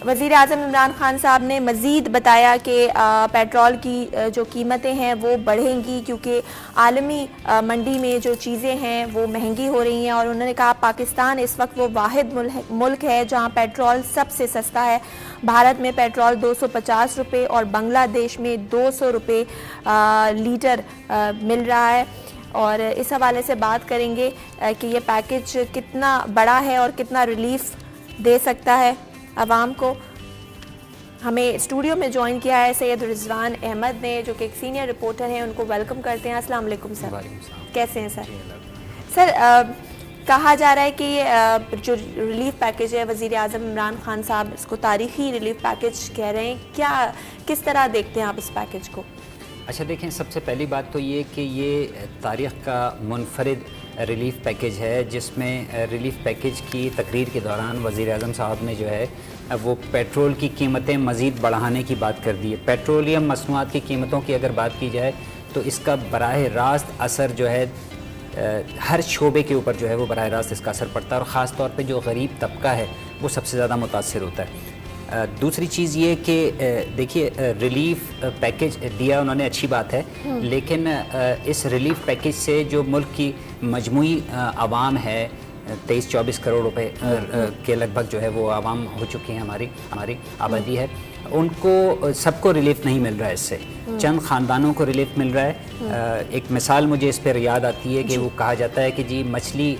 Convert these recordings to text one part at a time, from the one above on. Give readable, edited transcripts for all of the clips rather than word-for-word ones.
वज़ीर आज़म इमरान खान साहब ने मज़ीद बताया कि पेट्रोल की जो कीमतें हैं वो बढ़ेंगी क्योंकि आलमी मंडी में जो चीज़ें हैं वो महंगी हो रही हैं। और उन्होंने कहा पाकिस्तान इस वक्त वो वाहिद मुल्क है जहां पेट्रोल सबसे सस्ता है। भारत में पेट्रोल 250 रुपये और बांग्लादेश में 200 रुपये लीटर मिल रहा है। और इस हवाले से बात करेंगे कि ये पैकेज कितना बड़ा है और कितना रिलीफ दे सकता है अवाम को। हमें स्टूडियो में ज्वाइन किया है सैयद रिजवान अहमद ने, जो कि एक सीनियर रिपोर्टर हैं। उनको वेलकम करते हैं। अस्सलाम वालेकुम सर, कैसे हैं सर? सर कहा जा रहा है कि ये जो रिलीफ पैकेज है वज़ीर आज़म इमरान खान साहब इसको तारीख़ी रिलीफ पैकेज कह रहे हैं, क्या किस तरह देखते हैं आप इस पैकेज को? अच्छा देखें, सबसे पहली बात तो ये कि ये तारीख़ का मुनफरिद रिलीफ पैकेज है, जिसमें रिलीफ पैकेज की तकरीर के दौरान वज़ीर आज़म साहब ने जो है वो पेट्रोल की कीमतें मज़ीद बढ़ाने की बात कर दी है। पेट्रोलियम मसनूआत की कीमतों की अगर बात की जाए तो इसका बराह रास्त असर जो है हर शोबे के ऊपर जो है वो बराह रास्त इसका असर पड़ता है, और ख़ास तौर पे जो गरीब तबका है वो सबसे ज़्यादा मुतासर होता है। दूसरी चीज़ ये कि देखिए रिलीफ पैकेज दिया उन्होंने, अच्छी बात है, लेकिन इस रिलीफ पैकेज से जो मुल्क की मजमूई आवाम है 23-24 करोड़ रुपए के लगभग जो है वो आवाम हो चुकी हैं, हमारी आबादी है, उनको सबको रिलीफ नहीं मिल रहा है। इससे चंद ख़ानदानों को रिलीफ मिल रहा है। एक मिसाल मुझे इस पर याद आती है कि वो कहा जाता है कि जी मछली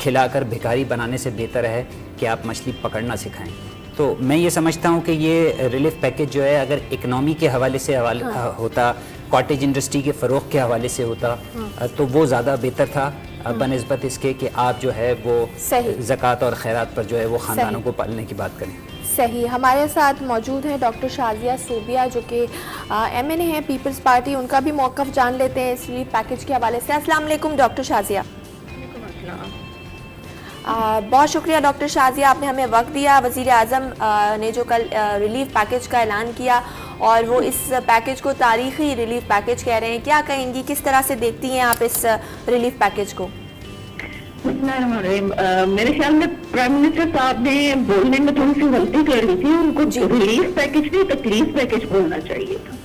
खिलाकर भिखारी बनाने से बेहतर है कि आप मछली पकड़ना सिखाएं। तो मैं ये समझता हूँ कि ये रिलीफ पैकेज जो है अगर इकनॉमी के हवाले से होता, कॉटेज इंडस्ट्री के फ़रोग़ के हवाले से होता तो वो ज़्यादा बेहतर था बनिस्बत इसके कि आप जो है वो ज़कात और खैरात पर जो है वो ख़ानदानों को पालने की बात करें। सही। हमारे साथ मौजूद हैं डॉक्टर शाजिया सूबिया, जो कि MNA हैं पीपल्स पार्टी। उनका भी मौक़िफ़ जान लेते हैं इस रिलीफ पैकेज के हवाले से। अस्सलाम वालेकुम डॉक्टर शाजिया। बहुत शुक्रिया डॉक्टर शाजिया, आपने हमें वक्त दिया। वज़ीर आज़म ने जो कल रिलीफ पैकेज का ऐलान किया और वो इस पैकेज को तारीख़ी रिलीफ पैकेज कह रहे हैं, क्या कहेंगी, किस तरह से देखती हैं आप इस रिलीफ पैकेज को? मेरे ख्याल में प्राइम मिनिस्टर साहब ने बोलने में थोड़ी सी गलती कर ली थी। उनको रिलीफ पैकेज नहीं तकलीफ पैकेज बोलना चाहिए था,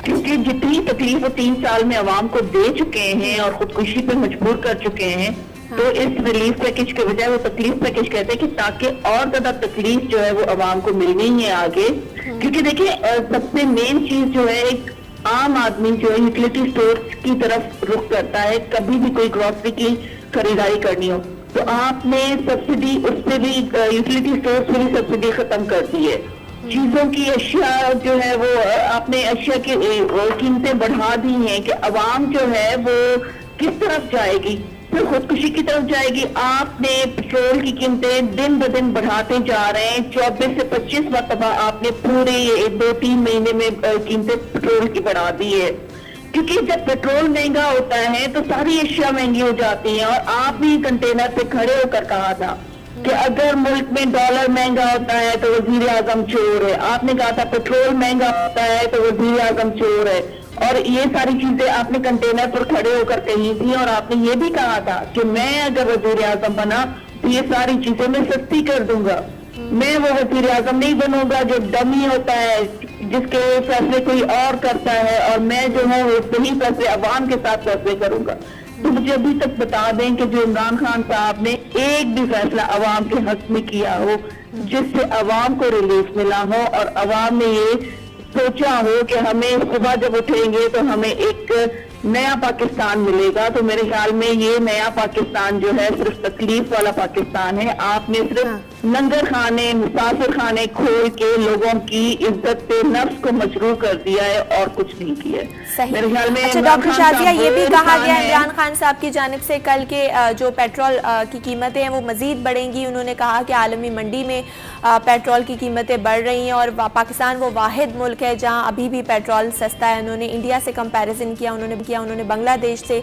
क्योंकि जितनी तकलीफ वो 3 साल में आवाम को दे चुके हैं और खुदकुशी पे मजबूर कर चुके हैं, तो इस रिलीफ पैकेज के बजाय वो तकलीफ पैकेज कहते हैं कि ताकि और ज्यादा तकलीफ जो है वो आवाम को मिलनी है आगे। क्योंकि देखिए सबसे मेन चीज जो है, एक आम आदमी जो है यूटिलिटी स्टोर्स की तरफ रुख करता है। कभी भी कोई ग्रोसरी की खरीदारी करनी हो तो आपने सब्सिडी उस पर भी, यूटिलिटी स्टोर्स पर भी सब्सिडी खत्म कर दी है। चीजों की अशिया जो है वो आपने अशिया की कीमतें बढ़ा दी हैं कि आवाम जो है वो किस तरफ जाएगी, फिर खुदकुशी की तरफ जाएगी। आपने पेट्रोल की कीमतें दिन ब दिन बढ़ाते जा रहे हैं। 24 से 25 मरतबा आपने पूरे 2-3 महीने में कीमतें पेट्रोल की बढ़ा दी है, क्योंकि जब पेट्रोल महंगा होता है तो सारी अशिया महंगी हो जाती हैं। और आप भी कंटेनर पे खड़े होकर कहा था कि अगर मुल्क में डॉलर महंगा होता है तो वजीर आजम चोर है। आपने कहा था पेट्रोल महंगा होता है तो वजीर आजम चोर है, और ये सारी चीजें आपने कंटेनर पर खड़े होकर कही थी। और आपने ये भी कहा था कि मैं अगर वजीर आजम बना तो ये सारी चीजें मैं सस्ती कर दूंगा। मैं वो वजीर आजम नहीं बनूंगा जो डमी होता है, जिसके फैसले कोई और करता है, और मैं जो है वो सही फैसले अवाम के साथ फैसले करूंगा। तो मुझे अभी तक बता दें कि जो इमरान खान साहब ने एक भी फैसला अवाम के हक में किया हो जिससे अवाम को रिलीफ मिला हो, और अवाम ने ये सोचा हो कि हमें सुबह जब उठेंगे तो हमें एक नया पाकिस्तान मिलेगा, तो मेरे ख्याल में ये नया पाकिस्तान जो है सिर्फ तकलीफ वाला पाकिस्तान है। आपने सिर्फ लंगर खाने, मुसाफिर खाने खोल के लोगों की इज्जत पे नफ्स को मजरूर कर दिया है और कुछ नहीं किया है मेरे ख्याल में। अच्छा डॉक्टर शाजिया, ये भी कहा गया इमरान खान साहब की जानिब से कल के जो पेट्रोल की कीमतें हैं वो मजीद बढ़ेंगी। उन्होंने कहा कि आलमी मंडी में पेट्रोल की कीमतें बढ़ रही हैं और पाकिस्तान वो वाहिद मुल्क है जहाँ अभी भी पेट्रोल सस्ता है। उन्होंने इंडिया से कंपैरिजन किया, उन्होंने बांग्लादेश से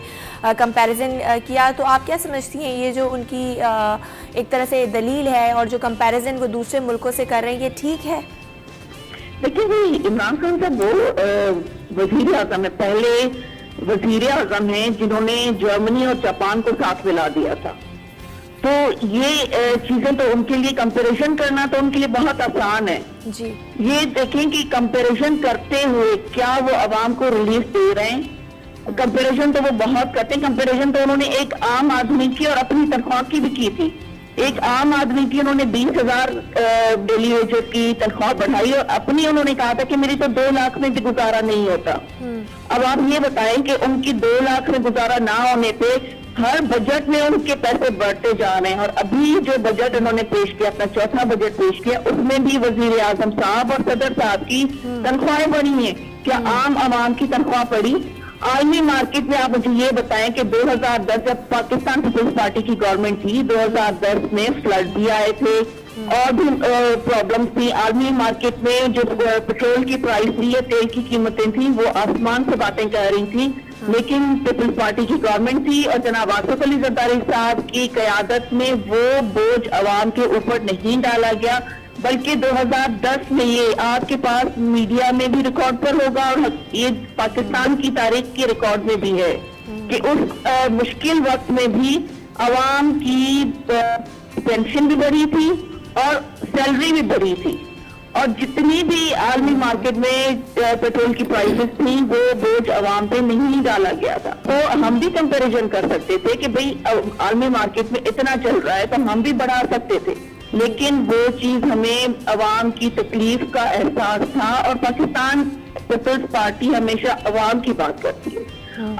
कंपैरिजन किया। तो आप क्या समझती हैं ये जो उनकी एक तरह से दलील है और जो कंपैरिजन वो दूसरे मुल्कों से कर रहे हैं, ये ठीक है? देखिए इमरान खान साहब वो वजीर आजम है, पहले वजीर आजम हैं जिन्होंने जर्मनी और जापान को साथ मिला दिया था। तो ये चीजें तो उनके लिए कंपैरिजन करना तो उनके लिए बहुत आसान है। जी, ये देखें कि कंपैरिजन करते हुए क्या वो आवाम को रिलीफ दे रहे हैं। कंपैरिजन तो वो बहुत करते हैं। कंपैरिजन तो उन्होंने एक आम आदमी की और अपनी तनख्वाह की भी की थी। एक आम आदमी की उन्होंने 20,000 डेली वेजेस की तनख्वाह बढ़ाई और अपनी उन्होंने कहा था कि मेरी तो 2 लाख में भी गुजारा नहीं होता। अब आप ये बताएं कि उनकी 2 लाख में गुजारा ना होने पे हर बजट में उनके पैसे बढ़ते जा रहे हैं। और अभी जो बजट उन्होंने पेश किया, अपना चौथा बजट पेश किया, उसमें भी वजीर आजम साहब और सदर साहब की तनख्वाहें बढ़ी हैं। क्या आम आवाम की तनख्वाह बढ़ी? आलमी मार्केट में आप मुझे ये बताएं कि 2010 जब पाकिस्तान पीपल्स पार्टी की गवर्नमेंट थी, 2010 में फ्लड भी आए थे और भी प्रॉब्लम्स थी। आलमी मार्केट में जो पेट्रोल की प्राइस थी या तेल की कीमतें थी वो आसमान से बातें कर रही थी। लेकिन पीपल्स पार्टी की गवर्नमेंट थी और जनाब आसिफ अली जरदारी साहब की क़यादत में वो बोझ अवाम के ऊपर नहीं डाला गया, बल्कि 2010 में ये आपके पास मीडिया में भी रिकॉर्ड पर होगा और ये पाकिस्तान की तारीख के रिकॉर्ड में भी है कि उस मुश्किल वक्त में भी अवाम की पेंशन भी बढ़ी थी और सैलरी भी बढ़ी थी और जितनी भी आलमी मार्केट में पेट्रोल की प्राइसेस थी वो बोझ अवाम पे नहीं डाला गया था। तो हम भी कंपैरिजन कर सकते थे कि भाई आलमी मार्केट में इतना चल रहा है तो हम भी बढ़ा सकते थे, लेकिन वो चीज हमें अवाम की तकलीफ का एहसास था और पाकिस्तान पीपल्स पार्टी हमेशा अवाम की बात करती है,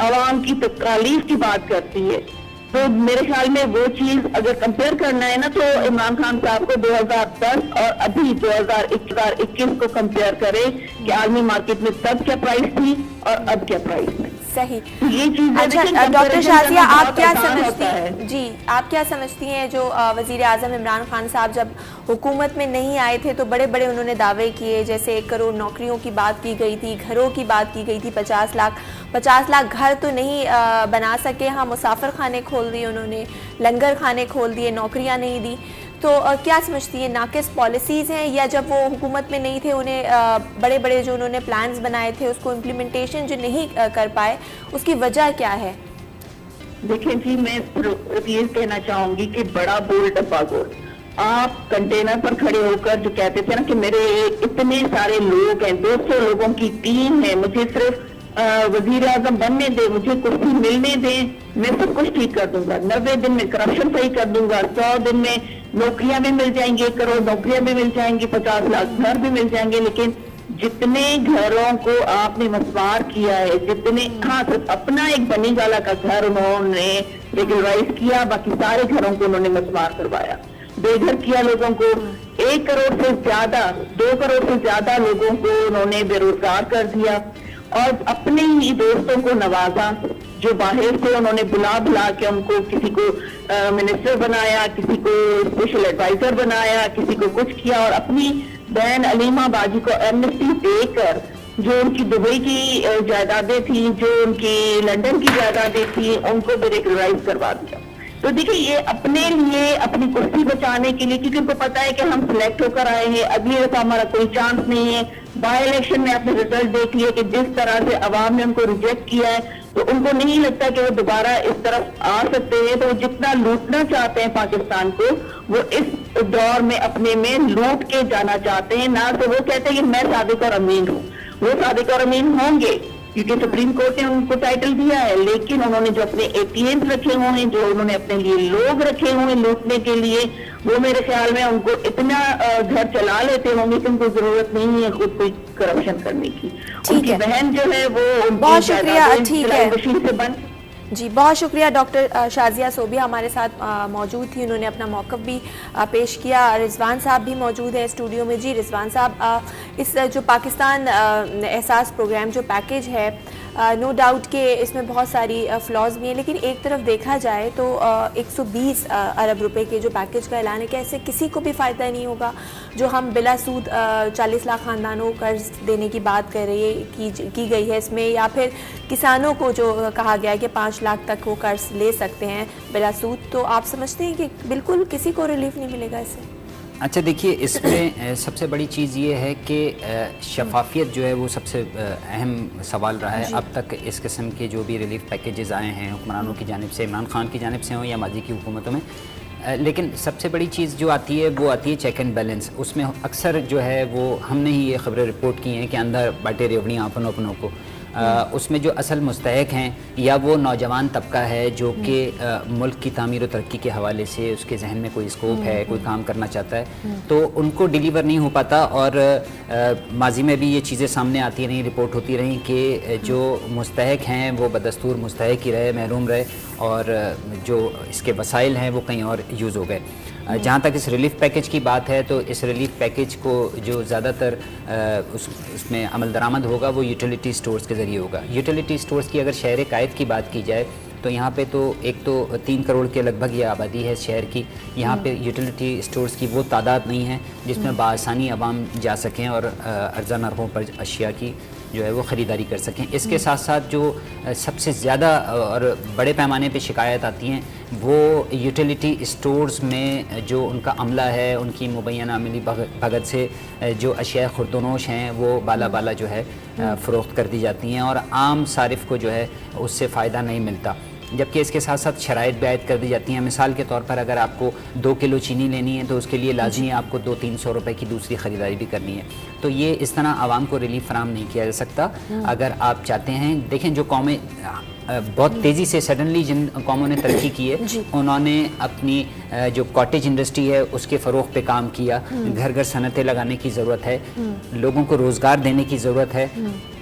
अवाम की तकलीफ की बात करती है। तो मेरे ख्याल में वो चीज अगर कंपेयर करना है ना तो इमरान खान साहब को 2010 और अभी 2021 को कंपेयर करें कि आलमी मार्केट में तब क्या प्राइस थी और अब क्या प्राइस है। सही। ये चीज अच्छा डॉक्टर शाजिया, आप क्या समझती हैं? जी, आप क्या समझती हैं जो वजीर आजम इमरान खान साहब जब हुकूमत में नहीं आए थे तो बड़े बड़े उन्होंने दावे किए, जैसे 1 करोड़ नौकरियों की बात की गई थी, घरों की बात की गई थी, 50 लाख घर तो नहीं बना सके, हाँ मुसाफिर खाने खोल दिए उन्होंने, लंगर खाने खोल दिए, नौकरियां नहीं दी। तो क्या समझती है, नाकिस पॉलिसीज़ हैं या जब वो हुकूमत में नहीं थे उन्हें बड़े बड़े जो उन्होंने प्लान्स बनाए थे उसको इम्प्लीमेंटेशन जो नहीं कर पाए, उसकी वजह क्या है? देखिए जी, मैं ये कहना चाहूंगी कि बड़ा बोल डब्बा गोल। आप कंटेनर पर खड़े होकर जो कहते थे ना कि मेरे इतने सारे लोग हैं, 200 लोगों की टीम है, मुझे सिर्फ वजीर आजम बनने दे, मुझे कुर्सी मिलने दे, मैं सब कुछ ठीक कर दूंगा, 90 दिन में करप्शन सही कर दूंगा, 100 दिन में नौकरियां भी मिल जाएंगी, 1 करोड़ नौकरियां भी मिल जाएंगी, 50 लाख घर भी मिल जाएंगे। लेकिन जितने घरों को आपने मसवार किया है, जितने, हाँ सिर्फ अपना एक बनी गाला का घर उन्होंने रेगुलराइज किया, बाकी सारे घरों को उन्होंने मसवार करवाया, बेघर किया लोगों को, 1 करोड़ से ज्यादा 2 करोड़ से ज्यादा लोगों को उन्होंने बेरोजगार कर दिया और अपने ही दोस्तों को नवाजा, जो बाहर से उन्होंने बुला के उनको किसी को मिनिस्टर बनाया, किसी को स्पेशल एडवाइजर बनाया, किसी को कुछ किया और अपनी बहन अलीमा बाजी को एमनेस्टी देकर जो उनकी दुबई की जायदादें थी, जो उनकी लंदन की जायदादें थी, उनको भी रेगुलराइज करवा दिया। तो देखिए ये अपने लिए अपनी कुर्सी बचाने के लिए, क्योंकि उनको पता है कि हम सिलेक्ट होकर आए हैं, अगली दफा हमारा कोई चांस नहीं है। बाई इलेक्शन में आपने रिजल्ट देख लिया कि जिस तरह से अवाम ने उनको रिजेक्ट किया है, तो उनको नहीं लगता कि वो दोबारा इस तरफ आ सकते हैं। तो वो जितना लूटना चाहते हैं पाकिस्तान को, वो इस दौर में अपने में लूट के जाना चाहते हैं। ना तो वो कहते हैं कि मैं सादिक और अमीन हूँ, वो सादिक और अमीन होंगे क्योंकि सुप्रीम कोर्ट ने उनको टाइटल दिया है, लेकिन उन्होंने जो अपने एटीएम रखे हुए हैं, जो उन्होंने अपने लिए लोग रखे हुए हैं लूटने के लिए, वो मेरे ख्याल में उनको इतना घर चला लेते होंगे कि उनको जरूरत नहीं है खुद कोई करप्शन करने की। उनकी बहन जो है वो बहुत शुक्रिया, ठीक है से बन जी, बहुत शुक्रिया। डॉक्टर शाजिया सोबिया हमारे साथ मौजूद थी, उन्होंने अपना मौक़िफ़ भी पेश किया। रिजवान साहब भी मौजूद हैं स्टूडियो में। जी रिजवान साहब, इस जो पाकिस्तान एहसास प्रोग्राम जो पैकेज है, नो डाउट कि इसमें बहुत सारी फ्लॉज भी हैं, लेकिन एक तरफ देखा जाए तो 120 अरब रुपए के जो पैकेज का ऐलान है, क्या इससे किसी को भी फ़ायदा नहीं होगा? जो हम बिला सूद 40 लाख ख़ानदानों को कर्ज देने की बात कर रही है की गई है इसमें, या फिर किसानों को जो कहा गया है कि 5 लाख तक वो कर्ज ले सकते हैं बिला सूद, तो आप समझते हैं कि बिल्कुल किसी को रिलीफ नहीं मिलेगा इससे? अच्छा देखिए, इसमें सबसे बड़ी चीज़ ये है कि शफाफियत जो है वो सबसे अहम सवाल रहा है। अब तक इस किस्म के जो भी रिलीफ पैकेजेस आए हैं हुक्मरानों की जानिब से, इमरान खान की जानिब से हों या माजी की हुकूमतों में, लेकिन सबसे बड़ी चीज़ जो आती है वो आती है चेक एंड बैलेंस। उसमें अक्सर जो है वो हमने ही ये ख़बरें रिपोर्ट की हैं कि अंदर बाटे रेवड़ी अपनों अपनों को उसमें जो असल मुस्तहक हैं या वो नौजवान तबका है जो कि मुल्क की तामीर और तरक्की के हवाले से उसके जहन में कोई स्कोप है, कोई काम करना चाहता है, तो उनको डिलीवर नहीं हो पाता। और माजी में भी ये चीज़ें सामने आती रहीं, रिपोर्ट होती रहीं कि जो मुस्तहक हैं वो बदस्तूर मुस्तहक ही रहे, महरूम रहे, और जो इसके वसाइल हैं वो कहीं और यूज़ हो गए। जहाँ तक इस रिलीफ पैकेज की बात है तो इस रिलीफ पैकेज को जो ज़्यादातर उसमें अमल दरामद होगा वो यूटिलिटी स्टोर्स के ज़रिए होगा। यूटिलिटी स्टोर्स की अगर शहर कायद की बात की जाए तो यहाँ पे तो एक तो 3 करोड़ के लगभग ये आबादी है शहर की। यहाँ पे यूटिलिटी स्टोर्स की वो तादाद नहीं है जिसमें बासानी आवाम जा सकें और अर्जा नरखों पर अशिया की जो है वो ख़रीदारी कर सकें। इसके साथ साथ जो सबसे ज़्यादा और बड़े पैमाने पे शिकायत आती हैं वो यूटिलिटी स्टोर्स में जो उनका अमला है, उनकी मुबैना मिली भगत से जो अशिया खुर्दनोश हैं वो बाला जो है फ़रोख्त कर दी जाती हैं और आम सारिफ को जो है उससे फ़ायदा नहीं मिलता। जबकि इसके साथ साथ शराइत भी आयद कर दी जाती हैं। मिसाल के तौर पर अगर आपको 2 किलो चीनी लेनी है तो उसके लिए लाजमी आपको 200-300 रुपए की दूसरी ख़रीदारी भी करनी है। तो ये इस तरह आवाम को रिलीफ फराम नहीं किया जा सकता। अगर आप चाहते हैं, देखें जो कौमें बहुत तेज़ी से सडनली जिन कौमों ने तरक्की की है उन्होंने अपनी जो कॉटेज इंडस्ट्री है उसके फ़रोग़ पे काम किया। घर घर सनतें लगाने की ज़रूरत है, लोगों को रोज़गार देने की ज़रूरत है,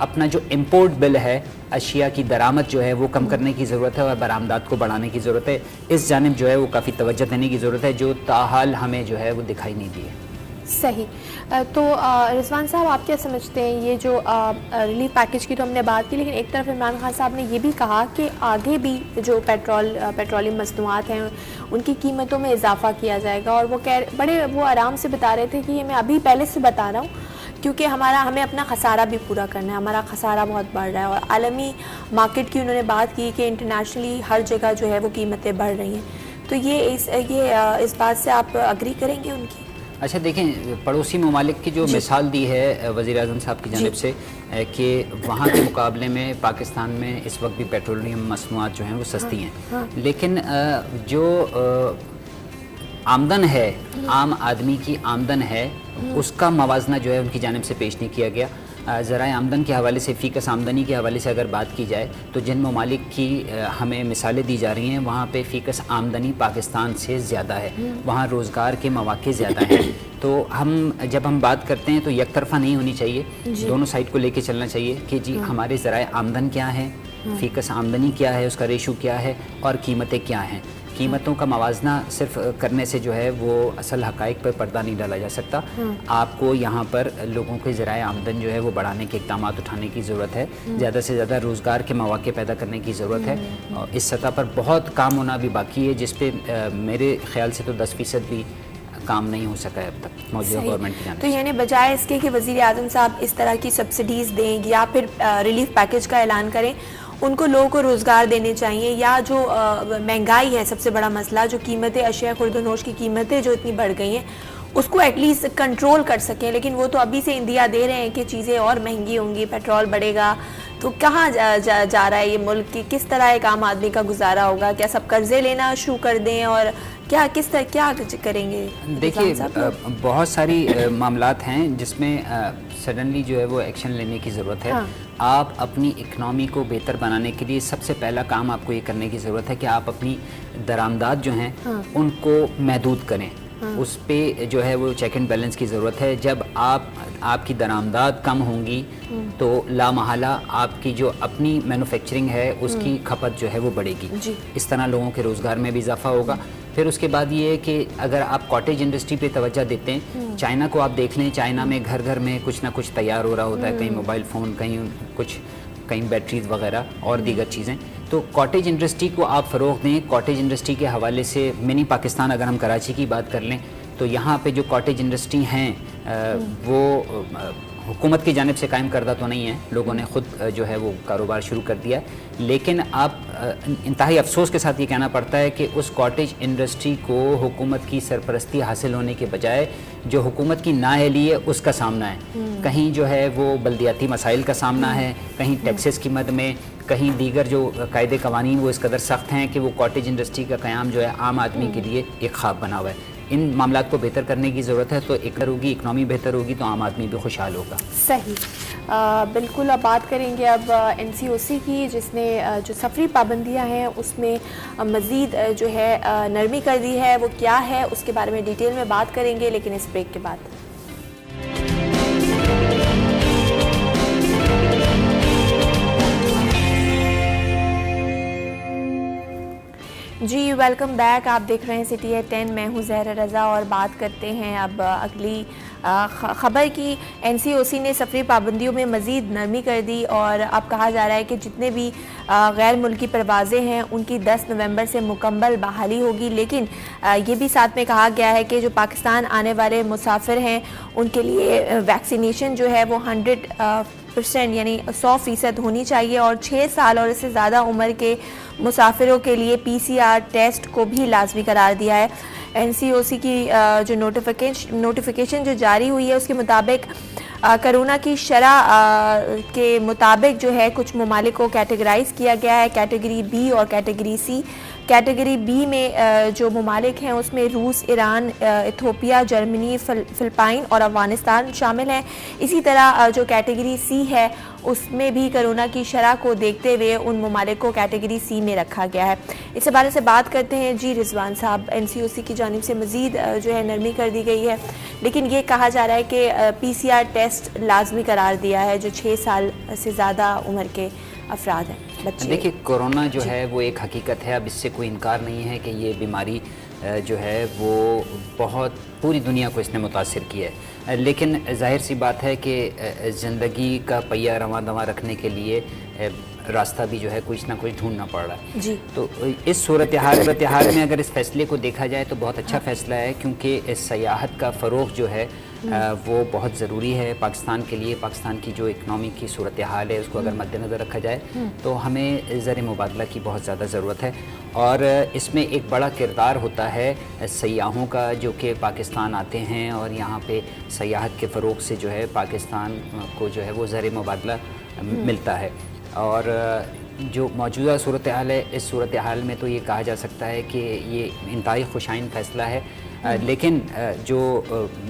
अपना जो इम्पोर्ट बिल है अशिया की दरामद जो है वो कम करने की ज़रूरत है और बरामदात को बढ़ाने की ज़रूरत है। इस जानिब जो है वो काफ़ी तवज्जो देने की ज़रूरत है जो ताहाल हमें जो है वो दिखाई नहीं दी है। सही। तो रिजवान साहब आप क्या समझते हैं, ये जो रिलीफ पैकेज की तो हमने बात की, लेकिन एक तरफ इमरान खान साहब ने ये भी कहा कि आगे भी जो पेट्रोलियम मसनूआत हैं उनकी कीमतों में इजाफा किया जाएगा, और वो आराम से बता रहे थे कि ये मैं अभी पहले से बता रहा हूँ क्योंकि हमें अपना खसारा भी पूरा करना है, हमारा खसारा बहुत बढ़ रहा है। और आलमी मार्केट की उन्होंने बात की कि इंटरनेशनली हर जगह जो है वो कीमतें बढ़ रही हैं, तो ये इस बात से आप अग्री करेंगे उनकी? अच्छा देखें, पड़ोसी ममालिक की जो मिसाल दी है वज़ीर आज़म साहब की जानिब से कि वहाँ के मुकाबले में पाकिस्तान में इस वक्त भी पेट्रोलियम मसनूआत जो हैं वो सस्ती हैं, लेकिन जो आमदन है, आम आदमी की आमदन है, उसका मवाजना जो है उनकी जानिब से पेश नहीं किया गया। ज़राए आमदन के हवाले से, फ़ीकस आमदनी के हवाले से अगर बात की जाए तो जिन ममालिक की हमें मिसालें दी जा रही हैं वहाँ पे फ़ीकस आमदनी पाकिस्तान से ज़्यादा है, वहाँ रोज़गार के मौक़े ज़्यादा हैं। तो जब हम बात करते हैं तो एक तरफ़ा नहीं होनी चाहिए, दोनों साइड को लेके चलना चाहिए कि जी हमारे ज़राए आमदन क्या हैं, फ़ीकस आमदनी क्या है, उसका रेशो क्या है और कीमतें क्या हैं। कीमतों का मवाजना सिर्फ करने से जो है वो असल हक़ाइक़ पर पर्दा नहीं डाला जा सकता। आपको यहाँ पर लोगों के ज़राए आमदन जो है वो बढ़ाने के इक़दाम उठाने की ज़रूरत है, ज़्यादा से ज़्यादा रोज़गार के मौक़े पैदा करने की ज़रूरत है। और इस सतह पर बहुत काम होना भी बाकी है जिस पे मेरे ख़्याल से तो 10% भी काम नहीं हो सका है अब तक मौजूदा गवर्नमेंट की जानिब से। तो यानी बजाय इसके कि वज़ीर आज़म साहब इस तरह की सब्सिडीज़ दें या फिर रिलीफ पैकेज का ऐलान करें, उनको लोगों को रोज़गार देने चाहिए, या जो महंगाई है सबसे बड़ा मसला, जो कीमतें अशिया खुर्दनोश की कीमतें जो इतनी बढ़ गई हैं उसको एटलीस्ट कंट्रोल कर सकें। लेकिन वो तो अभी से इंदिया दे रहे हैं कि चीज़ें और महंगी होंगी, पेट्रोल बढ़ेगा, तो कहाँ जा रहा है ये मुल्क की? किस तरह एक आम आदमी का गुजारा होगा? क्या सब कर्जे लेना शुरू कर दें और क्या करेंगे? देखिए बहुत सारी मामलात हैं जिसमें सडनली जो है वो एक्शन लेने की ज़रूरत है। आप अपनी इकनॉमी को बेहतर बनाने के लिए सबसे पहला काम आपको ये करने की ज़रूरत है कि आप अपनी दरामदात जो हैं उनको महदूद करें। उस पे जो है वो चेक एंड बैलेंस की ज़रूरत है। जब आपकी दरामदात कम होंगी तो लामहला आपकी जो अपनी मैन्युफैक्चरिंग है उसकी खपत जो है वो बढ़ेगी। इस तरह लोगों के रोज़गार में भी इजाफा होगा। फिर उसके बाद ये है कि अगर आप कॉटेज इंडस्ट्री पे तवज्जो देते हैं, चाइना को आप देख लें, चाइना में घर घर में कुछ ना कुछ तैयार हो रहा होता है, कहीं मोबाइल फ़ोन, कहीं बैटरीज वगैरह और दीगर चीज़ें। तो कॉटेज इंडस्ट्री को आप फ़रोग़ दें। कॉटेज इंडस्ट्री के हवाले से मिनी पाकिस्तान अगर हम कराची की बात कर लें तो यहाँ पे जो कॉटेज इंडस्ट्री हैं वो हुकूमत की जानिब से कायम करदा तो नहीं है, लोगों ने ख़ुद जो है वो कारोबार शुरू कर दिया है। लेकिन आप इंतहाई अफसोस के साथ ये कहना पड़ता है कि उस कॉटेज इंडस्ट्री को हुकूमत की सरपरस्ती हासिल होने के बजाय जो हुकूमत की नाअहली है उसका सामना है। कहीं जो है वो बल्दियाती मसाइल का सामना है, कहीं टैक्सेस की मद में, कहीं दीगर जो कायदे कवानीन वो इस कदर सख्त हैं कि वो कॉटेज इंडस्ट्री का क़याम जो है आम आदमी के लिए एक ख्वाब बना हुआ है। इन मामलात को बेहतर करने की ज़रूरत है, तो एक होगी, इकनॉमी बेहतर होगी तो आम आदमी भी खुशहाल होगा। सही, बिल्कुल। अब बात करेंगे अब NCOC की, जिसने जो सफरी पाबंदियां हैं उसमें मज़ीद जो है नरमी कर दी है। वो क्या है उसके बारे में डिटेल में बात करेंगे, लेकिन इस ब्रेक के बाद। जी वेलकम बैक, आप देख रहे हैं सिटी एट 10। मैं हूं ज़हरा रज़ा और बात करते हैं अब अगली ख़बर की। NCOC ने सफरी पाबंदियों में मज़ीद नरमी कर दी और अब कहा जा रहा है कि जितने भी गैर मुल्की परवाज़ें हैं उनकी 10 नवंबर से मुकम्मल बहाली होगी। लेकिन ये भी साथ में कहा गया है कि जो पाकिस्तान आने वाले मुसाफिर हैं उनके लिए वैक्सीनेशन जो है वो 100% यानी 100% होनी चाहिए और 6 साल और इससे ज़्यादा उम्र के मुसाफिरों के लिए PCR टेस्ट को भी लाजमी करार दिया है। NCOC की जो नोटिफिकेशन जो जारी हुई है उसके मुताबिक कोरोना की शरह के मुताबिक जो है कुछ ममालिक को कैटेगराइज किया गया है, कैटेगरी B और कैटेगरी C। कैटेगरी B में जो ममालिक हैं उसमें रूस, ईरान, इथोपिया, जर्मनी, फिलिपाइन और अफगानिस्तान शामिल हैं। इसी तरह जो कैटेगरी C है उसमें भी कोरोना की शरह को देखते हुए उन ममालिक को कैटेगरी C में रखा गया है। इस बारे से बात करते हैं। जी रिजवान साहब, NCOC की जानिब से मज़ीद जो है नरमी कर दी गई है, लेकिन ये कहा जा रहा है कि PCR टेस्ट लाजमी करार दिया है जो 6 साल से ज़्यादा उम्र के अफराद हैं, बच्चे। देखिए, कोरोना जो है वो एक हकीकत है, अब इससे कोई इनकार नहीं है कि ये बीमारी जो है वो बहुत पूरी दुनिया को इसने मुतासिर किया है। लेकिन जाहिर सी बात है कि ज़िंदगी का पहिया रवां दवां रखने के लिए रास्ता भी जो है कुछ ना कुछ ढूंढना पड़ रहा है जी। तो इस सूरत हाल में अगर इस फैसले को देखा जाए तो बहुत अच्छा फ़ैसला है, क्योंकि इस सयाहत का फ़रोग़ जो है वो बहुत ज़रूरी है पाकिस्तान के लिए। पाकिस्तान की जो इकनॉमी की सूरत हाल है उसको अगर मद्देनज़र रखा जाए तो हमें ज़र मुबादला की बहुत ज़्यादा ज़रूरत है और इसमें एक बड़ा किरदार होता है सयाहों का, जो कि पाकिस्तान आते हैं और यहाँ पे सयाहत के फ़रोग़ से जो है पाकिस्तान को जो है वो ज़र मुबादला मिलता है। और जो मौजूदा सूरत हाल है, इस सूरत हाल में तो ये कहा जा सकता है कि ये इंतहाई खुशाइन फ़ैसला है। लेकिन जो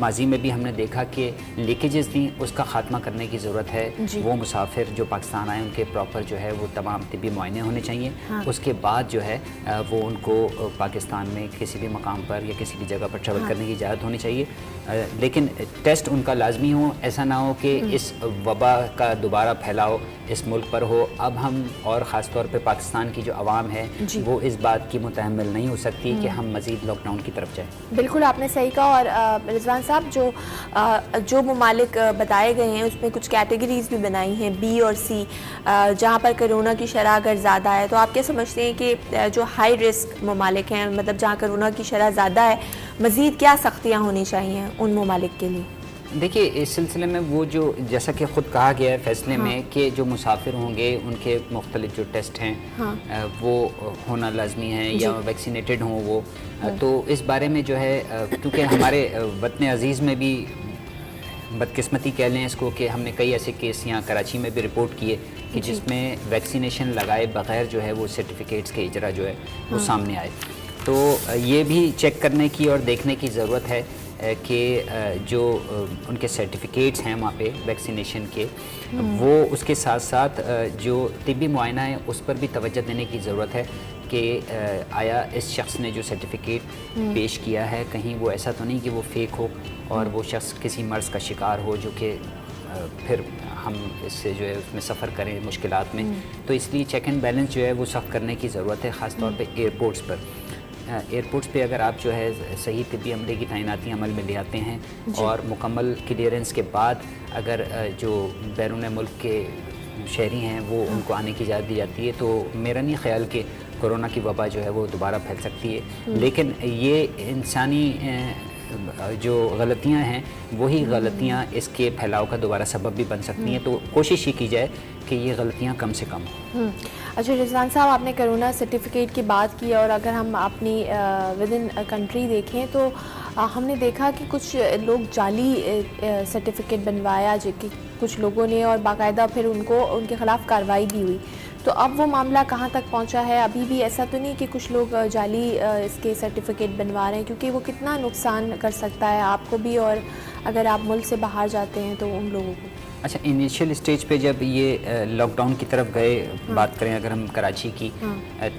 माजी में भी हमने देखा कि लीकेजेस थी, उसका ख़ात्मा करने की ज़रूरत है। वो मुसाफिर जो पाकिस्तान आए उनके प्रॉपर जो है वो तमाम तिब्बी मुआयने होने चाहिए। उसके बाद जो है वो उनको पाकिस्तान में किसी भी मकाम पर या किसी भी जगह पर ट्रैवल करने की इजाज़त होनी चाहिए। लेकिन टेस्ट उनका लाजमी हो, ऐसा ना हो कि इस वबा का दोबारा फैलाव इस मुल्क पर हो। अब हम और ख़ास तौर पे पाकिस्तान की जो आवाम है वो इस बात की मुतहम्मिल नहीं हो सकती कि हम मज़ीद लॉकडाउन की तरफ जाएँ। बिल्कुल आपने सही कहा। और रिजवान साहब, जो ममालिक बताए गए हैं उसमें कुछ कैटेगरीज भी बनाई हैं B और C, जहाँ पर कोरोना की शरह अगर ज़्यादा है तो आप क्या समझते हैं कि जो हाई रिस्क ममालिक हैं, मतलब जहाँ कोरोना की शरह ज़्यादा है, मज़ीद क्या सख्तियाँ होनी चाहिए उन ममालिक के लिए? देखिए, इस सिलसिले में वो जो जैसा कि ख़ुद कहा गया है फैसले में कि जो मुसाफिर होंगे उनके मुख्तलिफ जो टेस्ट हैं वो होना लाजमी है या वैक्सीनेटेड हों वो। तो इस बारे में जो है क्योंकि हमारे वतन अज़ीज़ में भी बदकिस्मती कह लें इसको कि हमने कई ऐसे केस यहाँ कराची में भी रिपोर्ट किए कि जिसमें वैक्सीनेशन लगाए बग़ैर जो है वो सर्टिफिकेट्स के इजरा जो है वो सामने आए। तो ये भी चेक करने की और देखने की ज़रूरत है कि जो उनके सर्टिफिकेट्स हैं वहाँ पे वैक्सीनेशन के, वो उसके साथ साथ जो तिब्बी मुआयना है उस पर भी तवज्जो देने की ज़रूरत है कि आया इस शख्स ने जो सर्टिफिकेट पेश किया है कहीं वो ऐसा तो नहीं कि वो फ़ेक हो और वो शख्स किसी मर्ज़ का शिकार हो जो कि फिर हम इससे जो है उसमें सफ़र करें मुश्किलात में। तो इसलिए चेक एंड बैलेंस जो है वो सख्त करने की ज़रूरत है, ख़ास तौर पे एयरपोर्ट्स पर। एयरपोर्ट्स पे अगर आप जो है सही तिब्बी अमले की तैनाती अमल में ले आते हैं और मुकम्मल क्लियरेंस के बाद अगर जो बैरून मुल्क के शहरी हैं वो उनको आने की इजाज़त दी जाती है तो मेरा नहीं ख्याल कि कोरोना की वबा जो है वो दोबारा फैल सकती है। लेकिन ये इंसानी जो गलतियां हैं वही गलतियां इसके फैलाव का दोबारा सबब भी बन सकती हैं। तो कोशिश ये की जाए कि ये गलतियां कम से कम हों। अच्छा रिजवान साहब, आपने कोरोना सर्टिफिकेट की बात की और अगर हम अपनी विद इन कंट्री देखें तो हमने देखा कि कुछ लोग जाली सर्टिफिकेट बनवाया जो कि कुछ लोगों ने, और बाकायदा फिर उनके ख़िलाफ़ कार्रवाई भी हुई। तो अब वो मामला कहाँ तक पहुँचा है? अभी भी ऐसा तो नहीं कि कुछ लोग जाली इसके सर्टिफिकेट बनवा रहे हैं, क्योंकि वो कितना नुकसान कर सकता है आपको भी, और अगर आप मुल्क से बाहर जाते हैं तो उन लोगों को। अच्छा, इनिशियल स्टेज पे जब ये लॉकडाउन की तरफ गए, बात करें अगर हम कराची की,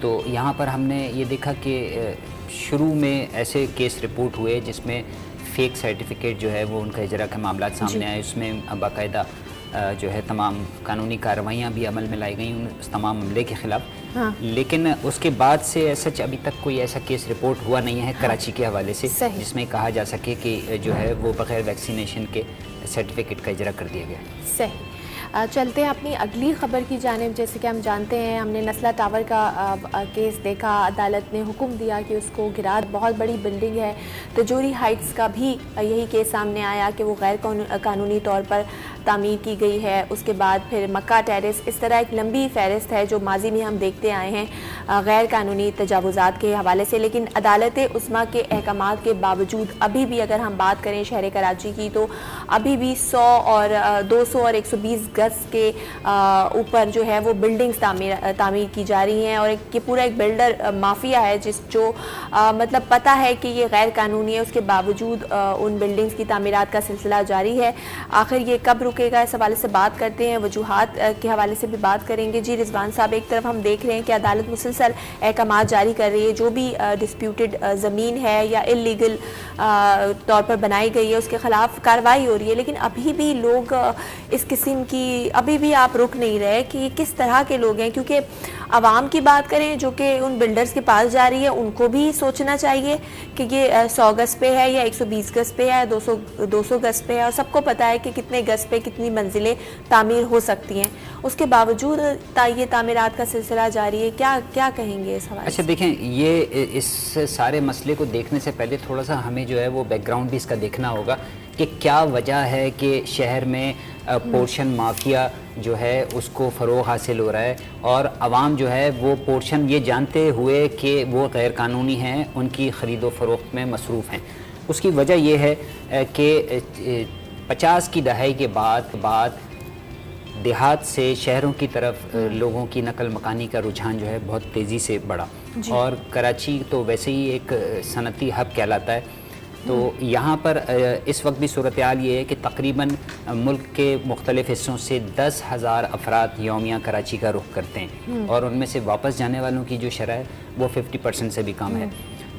तो यहाँ पर हमने ये देखा कि शुरू में ऐसे केस रिपोर्ट हुए जिसमें फ़ेक सर्टिफिकेट जो है वो उनका इजरा के मामला सामने आए। उसमें बाकायदा जो है तमाम कानूनी कार्रवाइयाँ भी अमल में लाई गई उस तमाम मामले के ख़िलाफ़। लेकिन उसके बाद से सच अभी तक कोई ऐसा केस रिपोर्ट हुआ नहीं है कराची के हवाले से जिसमें कहा जा सके कि जो है वो बग़ैर वैक्सीनेशन के सर्टिफिकेट का इजरा कर दिया गया। सही। चलते हैं अपनी अगली ख़बर की जानिब। जैसे कि हम जानते हैं, हमने नस्ला टावर का केस देखा, अदालत ने हुक्म दिया कि उसको गिरा, बहुत बड़ी बिल्डिंग है। तजौरी हाइट्स का भी यही केस सामने आया कि वो गैर कानूनी तौर पर तामीर की गई है। उसके बाद फिर मक्का टेरेस, इस तरह एक लंबी फहरिस्त है जो माजी में हम देखते आए हैं गैर कानूनी तजावुज़ात के हवाले से। लेकिन अदालत उस्मा के अहकामात के बावजूद अभी भी अगर हम बात करें शहर कराची की, तो अभी भी 100 और 200 और 120 गज के ऊपर जो है वो बिल्डिंग्स तामीर की जा रही हैं। और ये पूरा एक बिल्डर माफिया है जो मतलब पता है कि ये गैर कानूनी है, उसके बावजूद उन बिल्डिंग्स की तामीरात का सिलसिला जारी है। आखिर ये कब रुकेगा, इस हवाले से बात करते हैं, वजूहात के हवाले से भी बात करेंगे। जी रिजवान साहब, एक तरफ हम देख रहे हैं कि अदालत मुसलसल अहकामात जारी कर रही है, जो भी डिस्प्यूटेड ज़मीन है या इलीगल तौर पर बनाई गई है उसके ख़िलाफ़ कार्रवाई हो रही है। लेकिन अभी भी लोग इस किस्म की, अभी भी आप रुक नहीं रहे कि ये किस तरह के लोग हैं। क्योंकि आवाम की बात करें जो कि उन बिल्डर्स के पास जा रही है, उनको भी सोचना चाहिए कि ये 100 गज पे है या 120 गज पे है, 200 गज पे है, और सबको पता है कि कितने गज पे कितनी मंजिलें तामीर हो सकती हैं। उसके बावजूद ये तामीरात का सिलसिला जारी है। क्या कहेंगे इस हवाले? अच्छा देखें, ये इस सारे मसले को देखने से पहले थोड़ा सा हमें जो है वो बैकग्राउंड भी इसका देखना होगा कि क्या वजह है कि शहर में पोर्शन माफिया जो है उसको फ़रोग़ हासिल हो रहा है, और आवाम जो है वो पोर्शन ये जानते हुए कि वो गैर कानूनी हैं उनकी ख़रीदो फ़रोख्त में मसरूफ़ हैं। उसकी वजह ये है कि 50 की दहाई के बाद देहात से शहरों की तरफ लोगों की नकल मकानी का रुझान जो है बहुत तेज़ी से बढ़ा, और कराची तो वैसे ही एक सनती हब कहलाता है। तो यहाँ पर इस वक्त भी सूरत हाल ये है कि तकरीबन मुल्क के मुख्तलिफ़ हिस्सों से 10,000 अफराद यौमिया कराची का रुख करते हैं, और उनमें से वापस जाने वालों की जो शरह है वो 50% से भी कम है।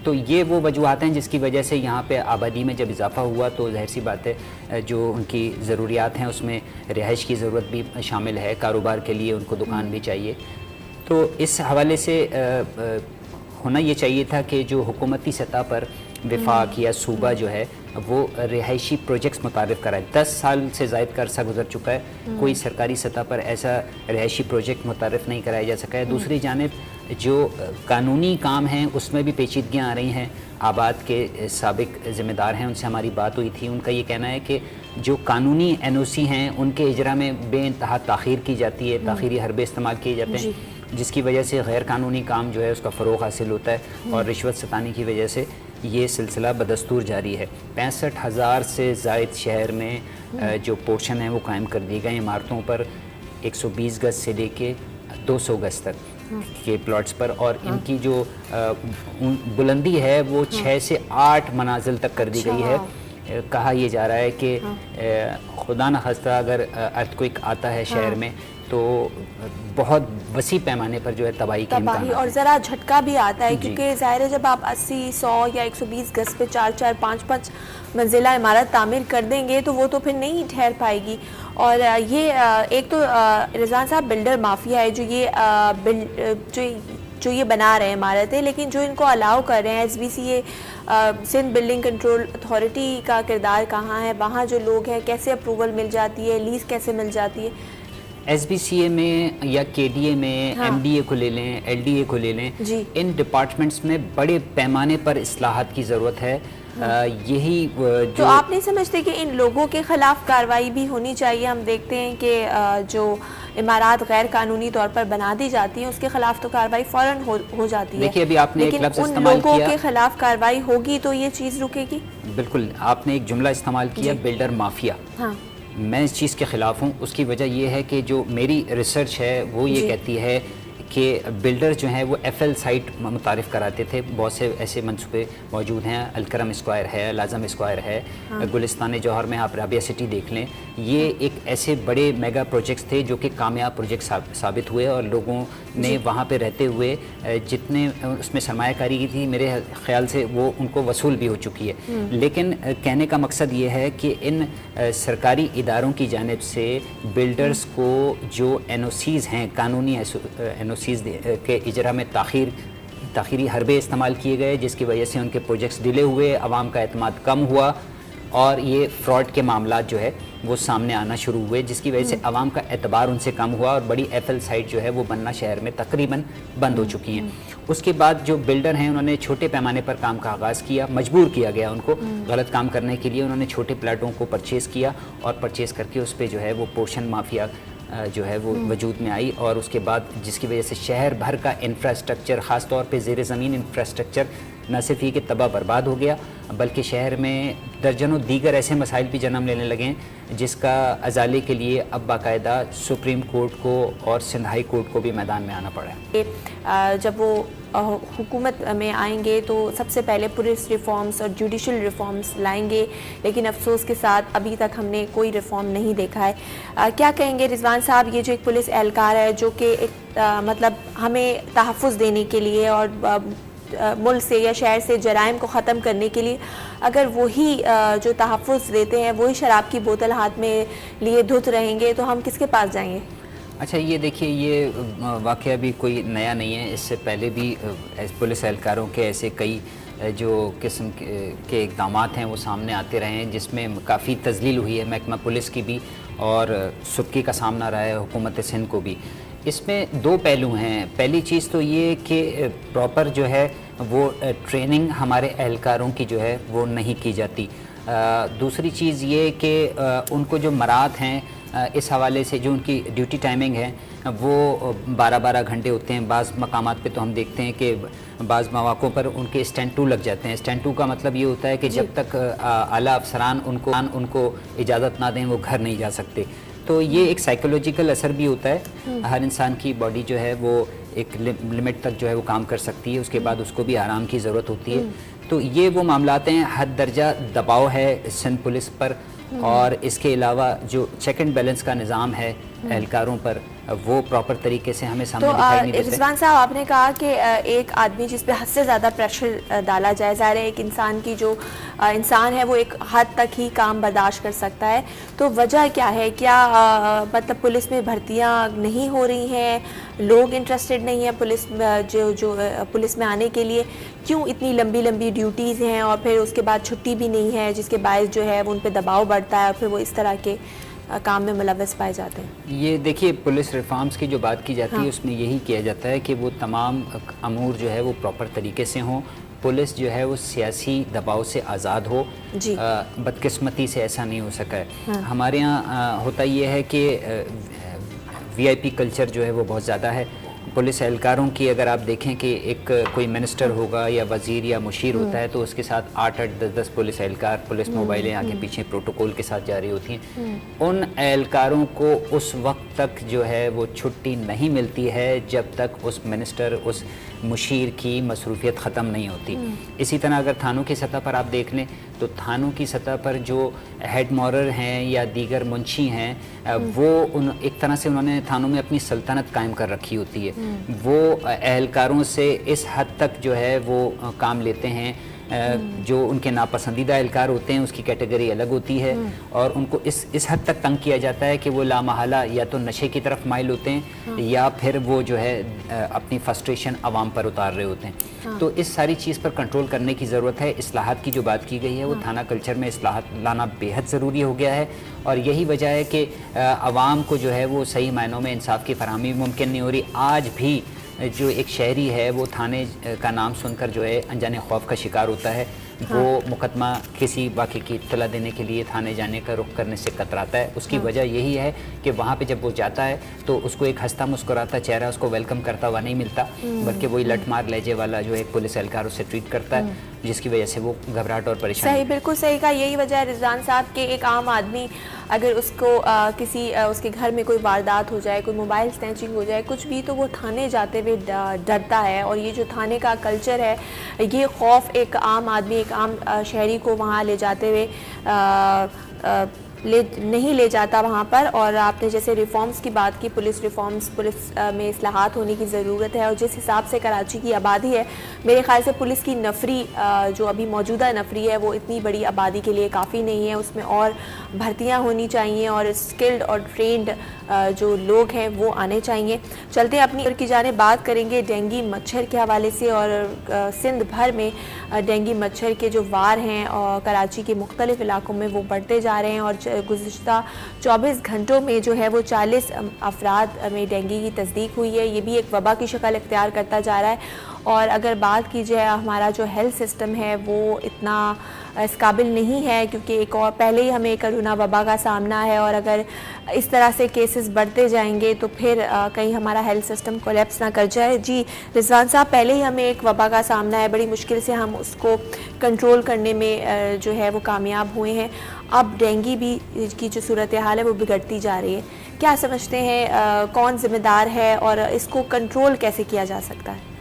तो ये वो वजूहत हैं जिसकी वजह से यहाँ पे आबादी में जब इजाफ़ा हुआ तो ज़ाहिर सी बात है जो उनकी ज़रूरियात हैं उसमें रिहाइश की ज़रूरत भी शामिल है, कारोबार के लिए उनको दुकान भी चाहिए। तो इस हवाले से होना ये चाहिए था कि जो हुकूमती सतह पर विफाक या सूबा जो है वो रिहायशी प्रोजेक्ट्स मुतारिफ कराए। 10 साल से ज़ायद का अरसा गुजर चुका है, कोई सरकारी सतह पर ऐसा रिहायशी प्रोजेक्ट मुतारिफ नहीं कराया जा सका है। दूसरी जानिब जो कानूनी काम हैं उसमें भी पेचीदगियाँ आ रही हैं। आबाद के साबिक ज़िम्मेदार हैं, उनसे हमारी बात हुई थी, उनका ये कहना है कि जो कानूनी NOC हैं उनके इजरा में बेइंतहा ताख़ीर की जाती है, ताख़ीरी हरबे इस्तेमाल किए जाते हैं, जिसकी वजह से गैर कानूनी काम जो है उसका फ़रोग़ हासिल होता है, और रिश्वत सतानी की वजह से ये सिलसिला बदस्तूर जारी है। 65,000 से ज़ायद शहर में जो पोर्शन है वो कायम कर दिए गए इमारतों पर 120 गज से लेके 200 गज तक के प्लॉट्स पर, और इनकी जो बुलंदी है वो 6 से 8 मनाजिल तक कर दी गई है। कहा यह जा रहा है कि खुदा न खास्ता अगर अर्थक्वेक आता है शहर में तो बहुत वसी पैमाने पर जो है तबाही और ज़रा झटका भी आता है, क्योंकि ज़ाहिर है जब आप 80, 100 या 120 गज पे 4-4, 5-5 मंजिला इमारत तामीर कर देंगे तो वो तो फिर नहीं ठहर पाएगी। और ये एक तो रिजवान साहब बिल्डर माफिया है जो ये बना रहे हैं इमारतें, लेकिन जो इनको अलाउ कर रहे हैं SBCA Sindh building control authority का किरदार कहाँ है? वहाँ जो लोग हैं कैसे अप्रूवल मिल जाती है, लीज़ कैसे मिल जाती है? SBCA में या KDA में MDA को ले लें, LDA को ले लें, इन डिपार्टमेंट्स में बड़े पैमाने पर इस्लाहात की ज़रूरत है। यही तो जो आप नहीं समझते कि इन लोगों के खिलाफ कार्रवाई भी होनी चाहिए? हम देखते हैं कि जो इमारत गैर कानूनी तौर पर बना दी जाती है उसके खिलाफ तो कार्रवाई फौरन हो जाती है। देखिए, अभी आपने एक लेकिन लफ्ज़ उन इस्तेमाल लोगों किया, के खिलाफ कार्रवाई होगी तो ये चीज़ रुकेगी? बिल्कुल आपने एक जुमला इस्तेमाल किया, बिल्डर माफिया। हाँ मैं इस चीज़ के ख़िलाफ़ हूँ। उसकी वजह यह है कि जो मेरी रिसर्च है वो ये कहती है कि बिल्डर जो हैं वो एफएल साइट मुतारिफ़ कराते थे। बहुत से ऐसे मंसूबे मौजूद हैं, अलकरम स्क्वायर है, लाजम स्क्वायर है, गुलिस्तान जौहर में आप राबिया सिटी देख लें। ये एक ऐसे बड़े मेगा प्रोजेक्ट्स थे जो कि कामयाब प्रोजेक्ट साबित हुए और लोगों ने वहाँ पे रहते हुए जितने उसमें सरमायाकारी की थी मेरे ख्याल से वो उनको वसूल भी हो चुकी है। लेकिन कहने का मकसद ये है कि इन सरकारी इदारों की जानिब से बिल्डर्स को जो एनओसीज़ हैं, कानूनी एनओसीज़ के इजरा में ताख़ीरी हरबे इस्तेमाल किए गए, जिसकी वजह से उनके प्रोजेक्ट्स डिले हुए, आवाम का एतमाद कम हुआ और ये फ्रॉड के मामला जो है वो सामने आना शुरू हुए, जिसकी वजह से आवाम का एतबार उनसे कम हुआ और बड़ी एफएल साइट जो है वो बनना शहर में तकरीबन बंद हो चुकी हैं। उसके बाद जो बिल्डर हैं उन्होंने छोटे पैमाने पर काम का आगाज़ किया, मजबूर किया गया उनको गलत काम करने के लिए। उन्होंने छोटे प्लाटों को परचेज़ किया और परचेज़ करके उस पर जो है वो पोर्शन माफिया जो है वो वजूद में आई और उसके बाद जिसकी वजह से शहर भर का इंफ्रास्ट्रक्चर, ख़ास तौर पे ज़ेर ज़मीन इंफ्रास्ट्रक्चर न सिर्फ ये कि तबाह बर्बाद हो गया बल्कि शहर में दर्जनों दीगर ऐसे मसाइल भी जन्म लेने लगे हैं जिसका अजाले के लिए अब बाकायदा सुप्रीम कोर्ट को और सिंध हाई कोर्ट को भी मैदान में आना पड़ा है। जब वो हुकूमत में आएंगे तो सबसे पहले पुलिस रिफॉर्म्स और जुडिशल रिफॉर्म्स लाएंगे, लेकिन अफसोस के साथ अभी तक हमने कोई रिफॉर्म नहीं देखा है। क्या कहेंगे रिजवान साहब, ये जो एक पुलिस एहलकार है जो कि एक मतलब हमें तहफ़्फ़ुज़ देने के लिए और मुल्क से या शहर से जराइम को ख़त्म करने के लिए अगर वही जो तहफ़्फ़ुज़ देते हैं वही शराब की बोतल हाथ में लिए धुत रहेंगे तो हम किसके पास जाएंगे? अच्छा, ये देखिए, ये वाक़या भी कोई नया नहीं है। इससे पहले भी पुलिस एहलकारों के ऐसे कई जो किस्म के इक़दामात हैं वो सामने आते रहे हैं जिसमें काफ़ी तज़लील हुई है महकमा पुलिस की भी और सुबकी का सामना रहा है हुकूमत सिंध को भी। इसमें दो पहलू हैं। पहली चीज़ तो ये कि प्रॉपर जो है वो ट्रेनिंग हमारे एहलकारों की जो है वो नहीं की जाती। दूसरी चीज़ ये कि उनको जो मराहत हैं इस हवाले से जो उनकी ड्यूटी टाइमिंग है वो 12-12 घंटे होते हैं। बाज़ मकामात पे तो हम देखते हैं कि बाज़ मौक़ों पर उनके स्टैंड 2 लग जाते हैं। स्टैंड 2 का मतलब ये होता है कि जब तक आला अफसरान उनको इजाज़त ना दें वो घर नहीं जा सकते। तो ये एक साइकोलॉजिकल असर भी होता है। हर इंसान की बॉडी जो है वो एक लिमिट तक जो है वो काम कर सकती है, उसके बाद उसको भी आराम की ज़रूरत होती है। तो ये वो मामलात हैं। हद दर्जा दबाव है सिंध पुलिस पर और इसके अलावा जो चेक एंड बैलेंस का निज़ाम है एहलकारों पर वो प्रॉपर तरीके से हमें सामने दिखाई नहीं देता। रिजवान साहब, आपने कहा कि एक आदमी जिस पे हद से ज़्यादा प्रेशर डाला जाए, ज़ाहिर है एक इंसान की जो इंसान है वो एक हद तक ही काम बर्दाश्त कर सकता है, तो वजह क्या है? क्या मतलब पुलिस में भर्तियां नहीं हो रही हैं, लोग इंटरेस्टेड नहीं हैं पुलिस जो पुलिस में आने के लिए? क्यों इतनी लंबी लंबी ड्यूटीज़ हैं और फिर उसके बाद छुट्टी भी नहीं है जिसके बायस जो है वो उन पर दबाव बढ़ता है और फिर वो इस तरह के काम में मुलव्वस पाए जाते हैं? ये देखिए, पुलिस रिफॉर्म्स की जो बात की जाती है उसमें यही किया जाता है कि वो तमाम अमूर जो है वो प्रॉपर तरीके से हों। पुलिस जो है वो सियासी दबाव से आज़ाद हो। बदकिस्मती से ऐसा नहीं हो सका है। हमारे यहाँ होता ये है कि VIP कल्चर जो है वो बहुत ज़्यादा है। पुलिस एहलकारों की अगर आप देखें कि एक कोई मिनिस्टर होगा या वज़ीर या मुशीर होता है तो उसके साथ 8-8, 10-10 पुलिस एहलकार, पुलिस मोबाइलें आगे पीछे प्रोटोकॉल के साथ जा रही होती हैं। उन एहलकारों को उस वक्त तक जो है वो छुट्टी नहीं मिलती है जब तक उस मिनिस्टर, उस मुशीर की मसरूफियत ख़त्म नहीं होती। इसी तरह अगर थानों की सतह पर आप देख लें तो थानों की सतह पर जो हेड मॉरर हैं या दीगर मुंशी हैं वो एक तरह से उन्होंने थानों में अपनी सल्तनत कायम कर रखी होती है। वो एहलकारों से इस हद तक जो है वो काम लेते हैं। जो उनके नापसंदीदा एहलकार होते हैं उसकी कैटेगरी अलग होती है और उनको इस हद तक तंग किया जाता है कि वो लामहला या तो नशे की तरफ माइल होते हैं या फिर वो जो है अपनी फ्रस्ट्रेशन आवाम पर उतार रहे होते हैं। तो इस सारी चीज़ पर कंट्रोल करने की ज़रूरत है। इस्लाहात की जो बात की गई है वो थाना कल्चर में इस्लाहात लाना बेहद ज़रूरी हो गया है और यही वजह है कि आवाम को जो है वो सही मायनों में इंसाफ की फरहमी मुमकिन नहीं हो रही। आज भी जो एक शहरी है वो थाने का नाम सुनकर जो है अनजाने खौफ का शिकार होता है। वो मुकदमा किसी वाक़े की इत्तला देने के लिए थाने जाने का रुख करने से कतराता है। उसकी वजह यही है कि वहाँ पे जब वो जाता है तो उसको एक हंसता मुस्कुराता चेहरा उसको वेलकम करता हुआ नहीं मिलता, बल्कि वही लठमार लहजे वाला जो एक पुलिस एहलकार उससे ट्रीट करता है, जिसकी वजह से वो घबराहट और परेशानी। सही, बिल्कुल सही कहा। यही वजह है रिजवान साहब के एक आम आदमी अगर उसको उसके घर में कोई वारदात हो जाए, कोई मोबाइल स्नैचिंग हो जाए, कुछ भी, तो वो थाने जाते हुए डरता है। और ये जो थाने का कल्चर है, ये खौफ एक आम आदमी, एक आम शहरी को वहाँ ले जाते हुए नहीं ले जाता वहाँ पर। और आपने जैसे रिफॉर्म्स की बात की, पुलिस रिफॉर्म्स, पुलिस में इस्लाहात होने की ज़रूरत है। और जिस हिसाब से कराची की आबादी है, मेरे ख्याल से पुलिस की नफरी जो अभी मौजूदा नफरी है वो इतनी बड़ी आबादी के लिए काफ़ी नहीं है। उसमें और भर्तियाँ होनी चाहिए और स्किल्ड और ट्रेंड जो लोग हैं वो आने चाहिए। चलते अपनी की जाने बात करेंगे डेंगू मच्छर के हवाले से। और सिंध भर में डेंगू मच्छर के जो वार हैं और कराची के मुख्तलिफ इलाकों में वो बढ़ते जा रहे हैं। और गुज़िश्ता 24 घंटों में जो है वो 40 अफराद में डेंगू की तस्दीक हुई है। ये भी एक वबा की शक्ल इख्तियार करता जा रहा है। और अगर बात की जाए, हमारा जो हेल्थ सिस्टम है वो इतना इस काबिल नहीं है, क्योंकि एक और पहले ही हमें कोरोना वबा का सामना है। और अगर इस तरह से केसेस बढ़ते जाएंगे तो फिर कहीं हमारा हेल्थ सिस्टम कोलैप्स ना कर जाए। जी रिजवान साहब, पहले ही हमें एक वबा का सामना है, बड़ी मुश्किल से हम उसको कंट्रोल करने में जो है वो कामयाब हुए हैं। अब डेंगू भी की जो सूरत हाल है वो बिगड़ती जा रही है। क्या समझते हैं कौन ज़िम्मेदार है और इसको कंट्रोल कैसे किया जा सकता है?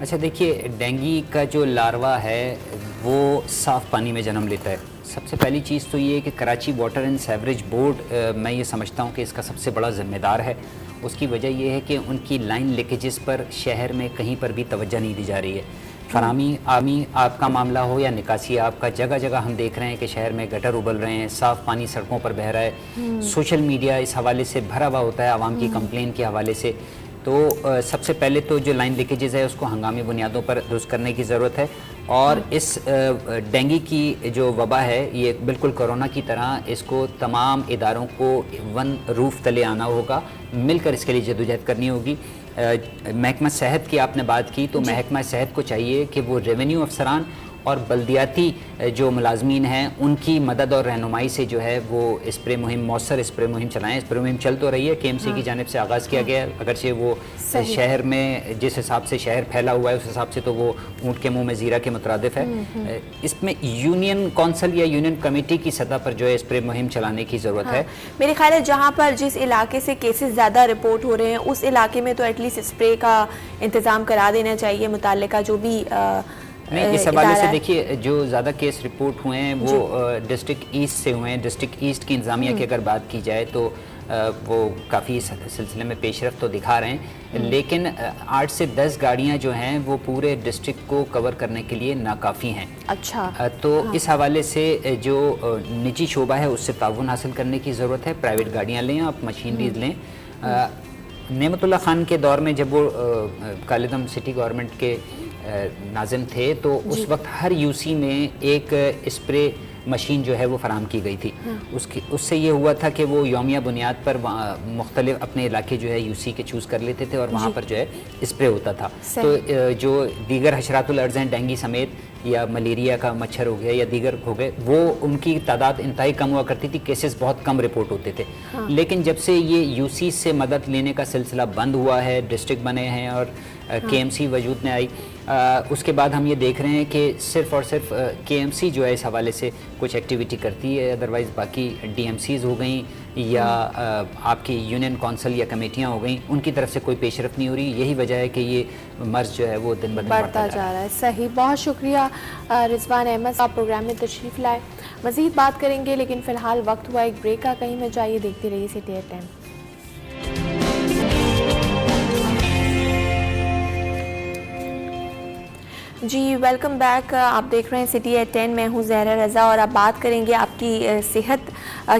अच्छा देखिए, डेंगू का जो लार्वा है वो साफ़ पानी में जन्म लेता है। सबसे पहली चीज़ तो ये है कि Karachi water and sewerage board मैं ये समझता हूँ कि इसका सबसे बड़ा ज़िम्मेदार है। उसकी वजह यह है कि उनकी लाइन लीकेजेस पर शहर में कहीं पर भी तवज्जो नहीं दी जा रही है। फरामी आमी आपका मामला हो या निकासी आपका, जगह जगह हम देख रहे हैं कि शहर में गटर उबल रहे हैं, साफ़ पानी सड़कों पर बह रहा है। सोशल मीडिया इस हवाले से भरा हुआ होता है आवाम की कंप्लेन के हवाले से। तो सबसे पहले तो जो लाइन लीकेजेस है उसको हंगामी बुनियादों पर दुरुस्त करने की ज़रूरत है। और इस डेंगू की जो वबा है ये बिल्कुल कोरोना की तरह, इसको तमाम इदारों को वन रूफ तले आना होगा, मिलकर इसके लिए जदोजहद करनी होगी। महकमा सेहत की आपने बात की, तो महकमा सेहत को चाहिए कि वो रेवेन्यू अफसरान और बल्दियाती जो मुलाजमीन हैं उनकी मदद और रहनुमाई से जो है वो स्प्रे मुहिम, मौसर स्प्रे मुहिम चलाएं। स्प्रे मुहिम चल तो रही है, KMC की जानिब से आगाज़ किया गया है, अगरचे वो शहर में जिस हिसाब से शहर फैला हुआ है उस हिसाब से तो वो ऊँट के मुंह में ज़ीरा के मुतरादिफ है। इसमें यूनियन कौंसिल या यूनियन कमेटी की सतह पर जो है स्प्रे मुहिम चलाने की ज़रूरत है। मेरे ख्याल है जहाँ पर जिस इलाके से केसेस ज़्यादा रिपोर्ट हो रहे हैं उस इलाके में तो एटलीस्ट स्प्रे का इंतज़ाम करा देना चाहिए मुताल्लिका जो भी नहीं। इस हवाले से देखिए, जो ज़्यादा केस रिपोर्ट हुए हैं वो डिस्ट्रिक्ट ईस्ट से हुए हैं। डिस्ट्रिक्ट ईस्ट की इंतज़ामिया की अगर बात की जाए तो वो काफ़ी इस सिलसिले में पेशरफ्त तो दिखा रहे हैं, लेकिन 8 से 10 गाड़ियां जो हैं वो पूरे डिस्ट्रिक्ट को कवर करने के लिए नाकाफ़ी हैं। अच्छा, तो इस हवाले से जो निजी शोबा है उससे ताउन हासिल करने की ज़रूरत है। प्राइवेट गाड़ियाँ लें, आप मशीनरीज लें। नेमतुल्लाह खान के दौर में जब वो कालिदम सिटी गवर्नमेंट के नाज़िम थे तो उस वक्त हर यूसी में एक स्प्रे मशीन जो है वो फराम की गई थी। उससे ये हुआ था कि वो यौमिया बुनियाद पर मुख्तलिफ अपने इलाके जो है यूसी के चूज़ कर लेते थे और वहाँ पर जो है स्प्रे होता था। तो जो दीगर हशरातुल अर्ज़ हैं, डेंगू समेत या मलेरिया का मच्छर हो गया या दीगर हो गए, वो उनकी तादाद इंतहाई कम हुआ करती थी, केसेस बहुत कम रिपोर्ट होते थे। लेकिन जब से ये यूसी से मदद लेने का सिलसिला बंद हुआ है, डिस्ट्रिक्ट बने हैं और KMC वजूद में आई, उसके बाद हम ये देख रहे हैं कि सिर्फ़ और सिर्फ KMC जो है इस हवाले से कुछ एक्टिविटी करती है, अदरवाइज़ बाकी DMCs हो गई या आपकी यूनियन कौंसिल या कमेटियाँ हो गई, उनकी तरफ से कोई पेशरफ नहीं हो रही। यही वजह है कि ये मर्ज जो है वो दिन ब दिन बढ़ता जा रहा है। सही, बहुत शुक्रिया रिजवान अहमद साहब प्रोग्राम में तशरीफ़ लाए। मज़ीद बात करेंगे लेकिन फ़िलहाल वक्त हुआ एक ब्रेक का, कहीं में जाइए, देखते रहिए सिटी एट 10। जी वेलकम बैक, आप देख रहे हैं सिटी एट 10। मैं हूं ज़हरा रज़ा और अब बात करेंगे आपकी सेहत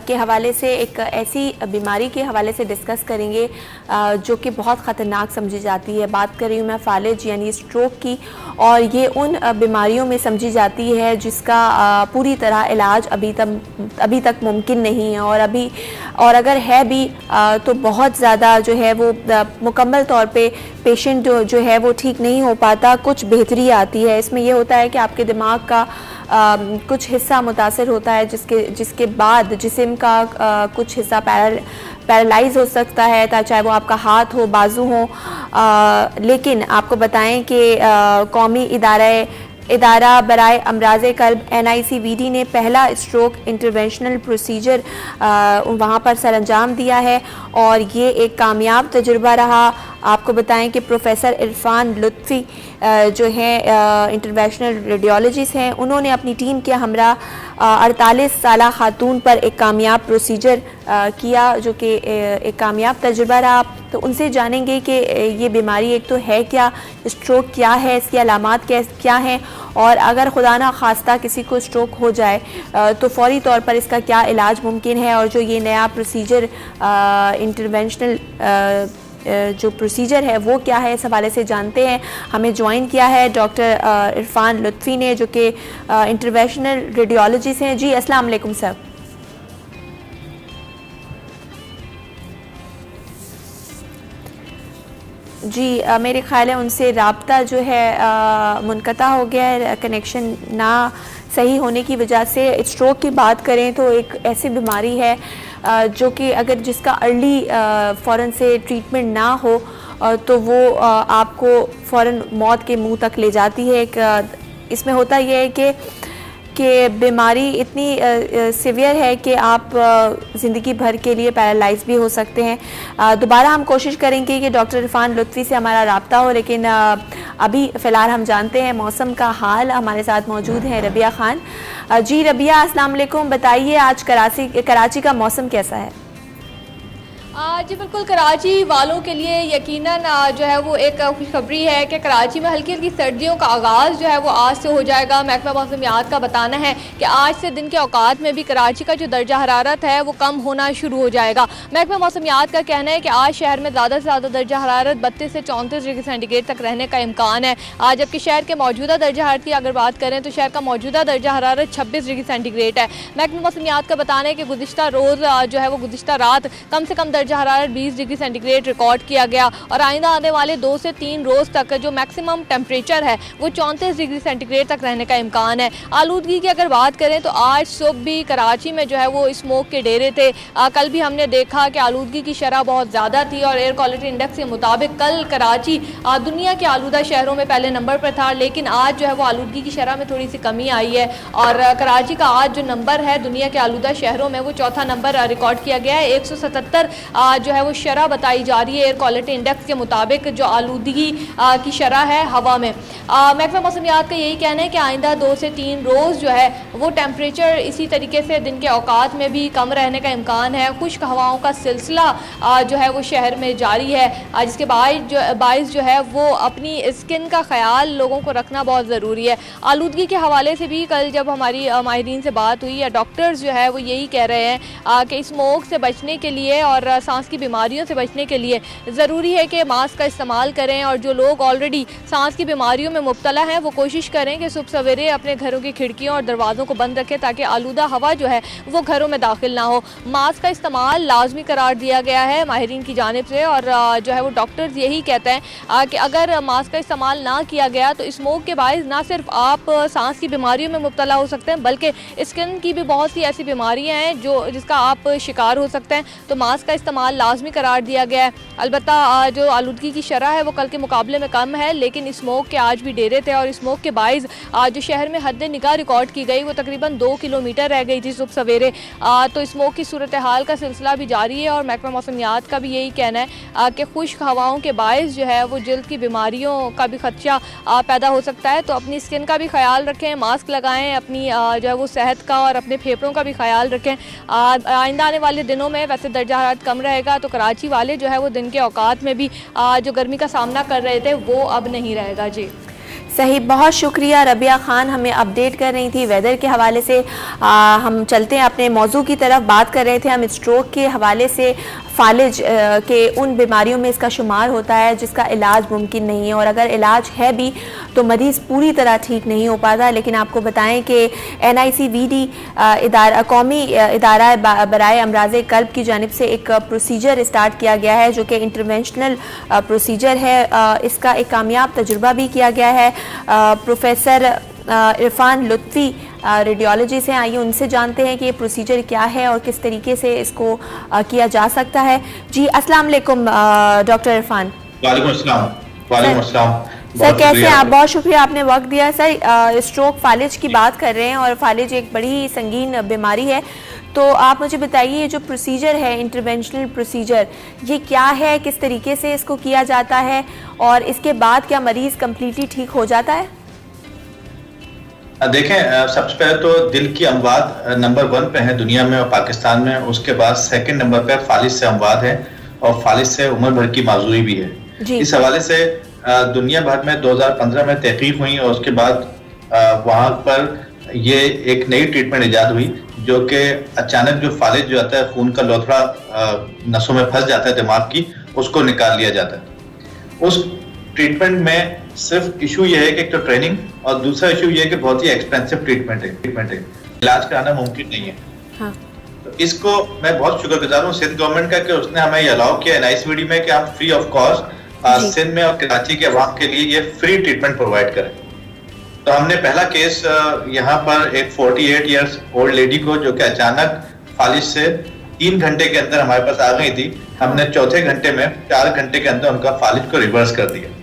के हवाले से, एक ऐसी बीमारी के हवाले से डिस्कस करेंगे जो कि बहुत ख़तरनाक समझी जाती है। बात कर रही हूँ मैं फालिज यानी स्ट्रोक की, और ये उन बीमारियों में समझी जाती है जिसका पूरी तरह इलाज अभी तक मुमकिन नहीं है, और अगर है भी तो बहुत ज़्यादा जो है वो मुकम्मल तौर पे पेशेंट जो है वो ठीक नहीं हो पाता, कुछ बेहतरी आती है। इसमें यह होता है कि आपके दिमाग का कुछ हिस्सा मुतासर होता है, जिसके बाद जिस्म का कुछ हिस्सा पैरालाइज हो सकता है, चाहे वो आपका हाथ हो, बाजू हो। लेकिन आपको बताएं कि कौमी इदारा बराए अमराज़े कल्ब NICVD ने पहला स्ट्रोक इंटरवेंशनल प्रोसीजर वहाँ पर सरअंजाम दिया है और ये एक कामयाब तजुर्बा रहा। आपको बताएं कि प्रोफेसर इरफान लुत्फ़ी जो हैं इंटरवेंशनल रेडियोलॉजिस्ट हैं, उन्होंने अपनी टीम के हमरा 48 साला खातून पर एक कामयाब प्रोसीजर किया, जो कि एक कामयाब तजुर्बा रहा। तो उनसे जानेंगे कि ये बीमारी एक तो है क्या, स्ट्रोक क्या है, इसकी अलामात क्या हैं, और अगर खुदा ना खास्ता किसी को स्ट्रोक हो जाए तो फौरी तौर पर इसका क्या इलाज मुमकिन है, और जो ये नया प्रोसीजर इंटरवेंशनल जो प्रोसीजर है वो क्या है, इस हवाले से जानते हैं। हमें ज्वाइन किया है डॉक्टर इरफान लुत्फ़ी ने, जो कि इंटरवेंशनल रेडियोलॉजिस्ट हैं। जी अस्सलाम वालेकुम सर। जी मेरे ख्याल है उनसे राब्ता जो है मुनक़ता हो गया है, कनेक्शन ना सही होने की वजह से। स्ट्रोक की बात करें तो एक ऐसी बीमारी है जो कि अगर जिसका अर्ली फ़ौरन से ट्रीटमेंट ना हो तो वो आपको फ़ौरन मौत के मुंह तक ले जाती है। इसमें होता यह है कि बीमारी इतनी सीवियर है कि आप ज़िंदगी भर के लिए पैरालाइज भी हो सकते हैं। दोबारा हम कोशिश करेंगे कि डॉक्टर इरफान लुत्फ़ी से हमारा राब्ता हो, लेकिन अभी फ़िलहाल हम जानते हैं मौसम का हाल। हमारे साथ मौजूद हैं रबिया ख़ान। जी रबिया अस्सलाम वालेकुम, बताइए आज कराची का मौसम कैसा है? जी बिल्कुल, कराची वालों के लिए यकीनन जो है वो एक खुशखबरी है कि कराची में हल्की हल्की सर्दियों का आगाज़ जो है वो आज से हो जाएगा। महकमा मौसमियात का बताना है कि आज से दिन के औकात में भी कराची का जो दर्जा हरारत है वो कम होना शुरू हो जाएगा। महकमा मौसमियात का कहना है कि आज शहर में ज़्यादा से ज़्यादा दर्जा हरारत 32 से 34 डिग्री सेंटीग्रेड तक रहने का इम्कान है। आज जबकि शहर के मौजूदा दर्जा हरारत की अगर बात करें तो शहर का मौजूदा दर्जा हरारत 26 डिग्री सेंटीग्रेड है। महकमा मौसमियात का बताना है कि गुज़िश्ता रोज़ जो है वो गुज़िश्ता रात कम से कम दर्जा हरारत 20 डिग्री सेंटीग्रेड रिकॉर्ड किया गया, और आइंदा आने वाले 2 से 3 रोज़ तक जो मैक्सिमम टेम्परेचर है वो 34 डिग्री सेंटीग्रेड तक रहने का इम्कान है। आलूदगी की अगर बात करें तो आज सुबह भी कराची में जो है वो स्मोक के डेरे थे। कल भी हमने देखा कि आलूदगी की शरह बहुत ज़्यादा थी, और एयर क्वालिटी इंडेक्स के मुताबिक कल कराची दुनिया के आलूदा शहरों में पहले नंबर पर था, लेकिन आज जो है वो आलूदगी की शरह में थोड़ी सी कमी आई है, और कराची का आज जो नंबर है दुनिया के आलूदा शहरों में वो चौथा नंबर रिकॉर्ड किया गया है। 177 जो है वो शरह बताई जा रही है एयर क्वालिटी इंडेक्स के मुताबिक, जो आलूदगी की शरह है हवा में। महकमा मौसमियात का यही कहना है कि आइंदा 2 से 3 रोज़ जो है वो टेम्परेचर इसी तरीके से दिन के औकात में भी कम रहने का इम्कान है। खुश्क हवाओं का सिलसिला जो है वो शहर में जारी है, जिसके बाइस जो है वो अपनी स्किन का ख्याल लोगों को रखना बहुत ज़रूरी है। आलूदगी के हवाले से भी कल जब हमारी माहिरीन से बात हुई, या डॉक्टर्स जो है वो यही कह रहे हैं कि स्मोक से बचने के लिए और सांस की बीमारियों से बचने के लिए ज़रूरी है कि मास्क का इस्तेमाल करें, और जो लोग ऑलरेडी सांस की बीमारियों में मुब्तला हैं वो कोशिश करें कि सुबह सवेरे अपने घरों की खिड़कियों और दरवाज़ों को बंद रखें ताकि आलूदा हवा जो है वो घरों में दाखिल ना हो। मास्क का इस्तेमाल लाजमी करार दिया गया है माहिरीन की जानिब से, और जो है वो डॉक्टर्स यही कहते हैं कि अगर मास्क का इस्तेमाल ना किया गया तो स्मोक के बायस ना सिर्फ आप सांस की बीमारियों में मुब्तला हो सकते हैं, बल्कि स्किन की भी बहुत सी ऐसी बीमारियाँ हैं जिसका आप शिकार हो सकते हैं। तो मास्क का इस्तेमाल लाजमी करार दिया गया है। अलबत्ता जो आलूदगी की शरह है वो कल के मुकाबले में कम है, लेकिन स्मोक के आज भी डेरे थे, और स्मोक के बायस जो शहर में हद निगाह रिकॉर्ड की गई वो तकरीबन 2 किलोमीटर रह गई थी सुबह सवेरे। तो स्मोक की सूरत हाल का सिलसिला भी जारी है, और महकमा मौसमियात का भी यही कहना है कि खुश्क हवाओं के बायस जो है वो जल्द की बीमारियों का भी खदशा पैदा हो सकता है। तो अपनी स्किन का भी ख्याल रखें, मास्क लगाएं, अपनी जो है वो सेहत का और अपने फेफड़ों का भी ख्याल रखें। आइंदा आने वाले दिनों में वैसे दर्जा हरारत कम रहेगा, तो कराची वाले जो है वो दिन के औकात में भी जो गर्मी का सामना कर रहे थे वो अब नहीं रहेगा। जी सही, बहुत शुक्रिया रबिया ख़ान, हमें अपडेट कर रही थी वेदर के हवाले से। हम चलते हैं अपने मौजू की तरफ। बात कर रहे थे हम स्ट्रोक के हवाले से, फालिज के उन बीमारियों में इसका शुमार होता है जिसका इलाज मुमकिन नहीं है, और अगर इलाज है भी तो मरीज़ पूरी तरह ठीक नहीं हो पाता। लेकिन आपको बताएं कि NICVD कौमी इदारा बराए अमराज़े कल्ब की जानिब से एक प्रोसीजर स्टार्ट किया गया है जो कि इंटरवेंशनल प्रोसीजर है। इसका एक कामयाब तजुर्बा भी किया गया है। प्रोफेसर इरफान लुत्फ़ी रेडियोलॉजी से, आइए उनसे जानते हैं कि ये प्रोसीजर क्या है और किस तरीके से इसको किया जा सकता है। जी अस्सलाम वालेकुम डॉक्टर इरफान। वालेकुम अस्सलाम। वालेकुम अस्सलाम। सर कैसे हैं आप? बहुत शुक्रिया आपने वक्त दिया। सर स्ट्रोक फालिज की बात कर रहे हैं और फालिज एक बड़ी ही संगीन बीमारी है, तो आप मुझे बताइए ये जो प्रोसीजर है, इंटरवेंशनल प्रोसीजर, ये क्या है, किस तरीके से इसको किया जाता है और इसके बाद क्या मरीज कम्प्लीटली ठीक हो जाता है? देखें, सबसे पहले तो दिल की अमवात नंबर 1 पे है दुनिया में और पाकिस्तान में, उसके बाद सेकंड नंबर पे फालिज से अमवात है और फालिज से उम्र भर की माजूरी भी है। इस हवाले से दुनिया भर में 2015 में तहकीक हुई और उसके बाद वहां पर ये एक नई ट्रीटमेंट ईजाद हुई जो कि अचानक जो फालिज जो आता है, खून का लोथड़ा नसों में फंस जाता है दिमाग की, उसको निकाल लिया जाता है। उस ट्रीटमेंट में सिर्फ इशू ये है कि एक तो ट्रेनिंग और दूसरा इशू ये है कि बहुत ही एक्सपेंसिव ट्रीटमेंट है, इलाज कराना मुमकिन नहीं है। हाँ। तो इसको मैं बहुत शुक्रगुजार हूँ सिंध गवर्नमेंट का कि उसने हमें ये अलाउ किया NICVD में कि हम फ्री ऑफ कॉस्ट सिंध में और कराची के अवाम के लिए ये फ्री ट्रीटमेंट प्रोवाइड करें। तो हमने पहला केस यहाँ पर एक 48 ईयर्स ओल्ड लेडी को जो कि अचानक फालिज से 3 घंटे के अंदर हमारे पास आ गई थी, हमने चौथे घंटे में 4 घंटे के अंदर उनका फालिज को रिवर्स कर दिया।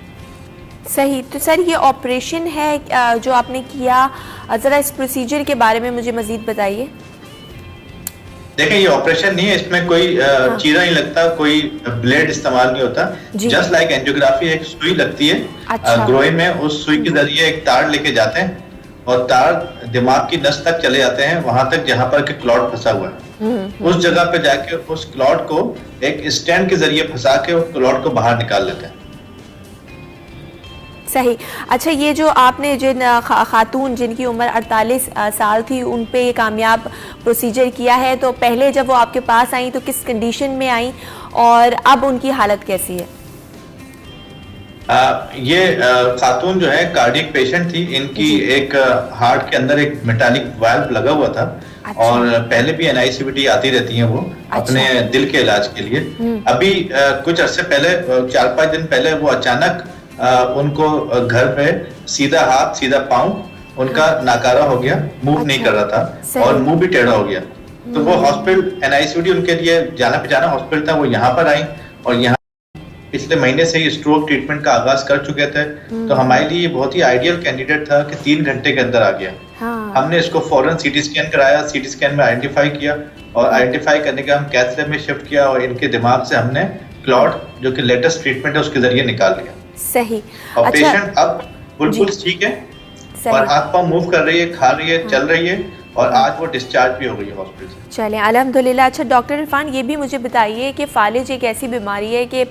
सही। तो सर ये ऑपरेशन है जो आपने किया, ज़रा इस प्रोसीजर के बारे में मुझे मज़ीद बताइए। देखिए, ये ऑपरेशन नहीं है, इसमें कोई चीरा नहीं लगता, कोई ब्लेड इस्तेमाल नहीं होता। जस्ट लाइक एंजियोग्राफी, एक सुई लगती है ग्रोइन में, उस सुई के जरिए एक तार लेके जाते हैं और तार दिमाग की नस तक चले जाते हैं, वहां तक जहां पर क्लॉट फंसा हुआ है। उस जगह पे जाके उस क्लॉट को एक स्टैंड के जरिए फंसा के उस क्लॉट को बाहर निकाल लेते हैं। सही। अच्छा, ये जो आपने जिन खातून जिनकी उम्र 48 साल थी उन पे ये कामयाब प्रोसीजर किया है, तो पहले जब वो आपके पास आई तो किस कंडीशन में आई और अब उनकी हालत कैसी है? ये खातून जो है कार्डियक पेशेंट थी, इनकी एक हार्ट के अंदर एक मेटालिक वाल्व लगा हुआ था। अच्छा। और पहले भी NICVD आती रहती हैं वो। अच्छा। अपने दिल के इलाज के लिए। अभी कुछ अरसे पहले 4-5 दिन पहले वो अचानक उनको घर पे सीधा हाथ सीधा पांव उनका नाकारा हो गया, मूव नहीं कर रहा था और मुंह भी टेढ़ा हो गया। तो वो हॉस्पिटल NICVD उनके लिए जाना पहचाना हॉस्पिटल था, वो यहाँ पर आई और यहाँ पिछले महीने से ही स्ट्रोक ट्रीटमेंट का आगाज कर चुके थे। तो हमारे लिए बहुत ही आइडियल कैंडिडेट था कि 3 घंटे के अंदर आ गया। हाँ। हमने इसको फौरन CT स्कैन कराया, CT स्कैन में आइडेंटिफाई किया और आइडेंटिफाई करने के हम कैथ लैब में शिफ्ट किया और इनके दिमाग से हमने क्लॉट जो कि लेटेस्ट ट्रीटमेंट है उसके जरिए निकाल लिया। सही। और अच्छा, पेशेंट अब बिल्कुल ठीक है और हाथ पांव मूव कर रही है, खा रही है, चल रही है और आज वो डिस्चार्ज भी हो गई है हॉस्पिटल से। चलें, अल्हम्दुलिल्लाह। अच्छा डॉक्टर इरफान, ये भी मुझे बताइए कि फालिज एक ऐसी बीमारी है कि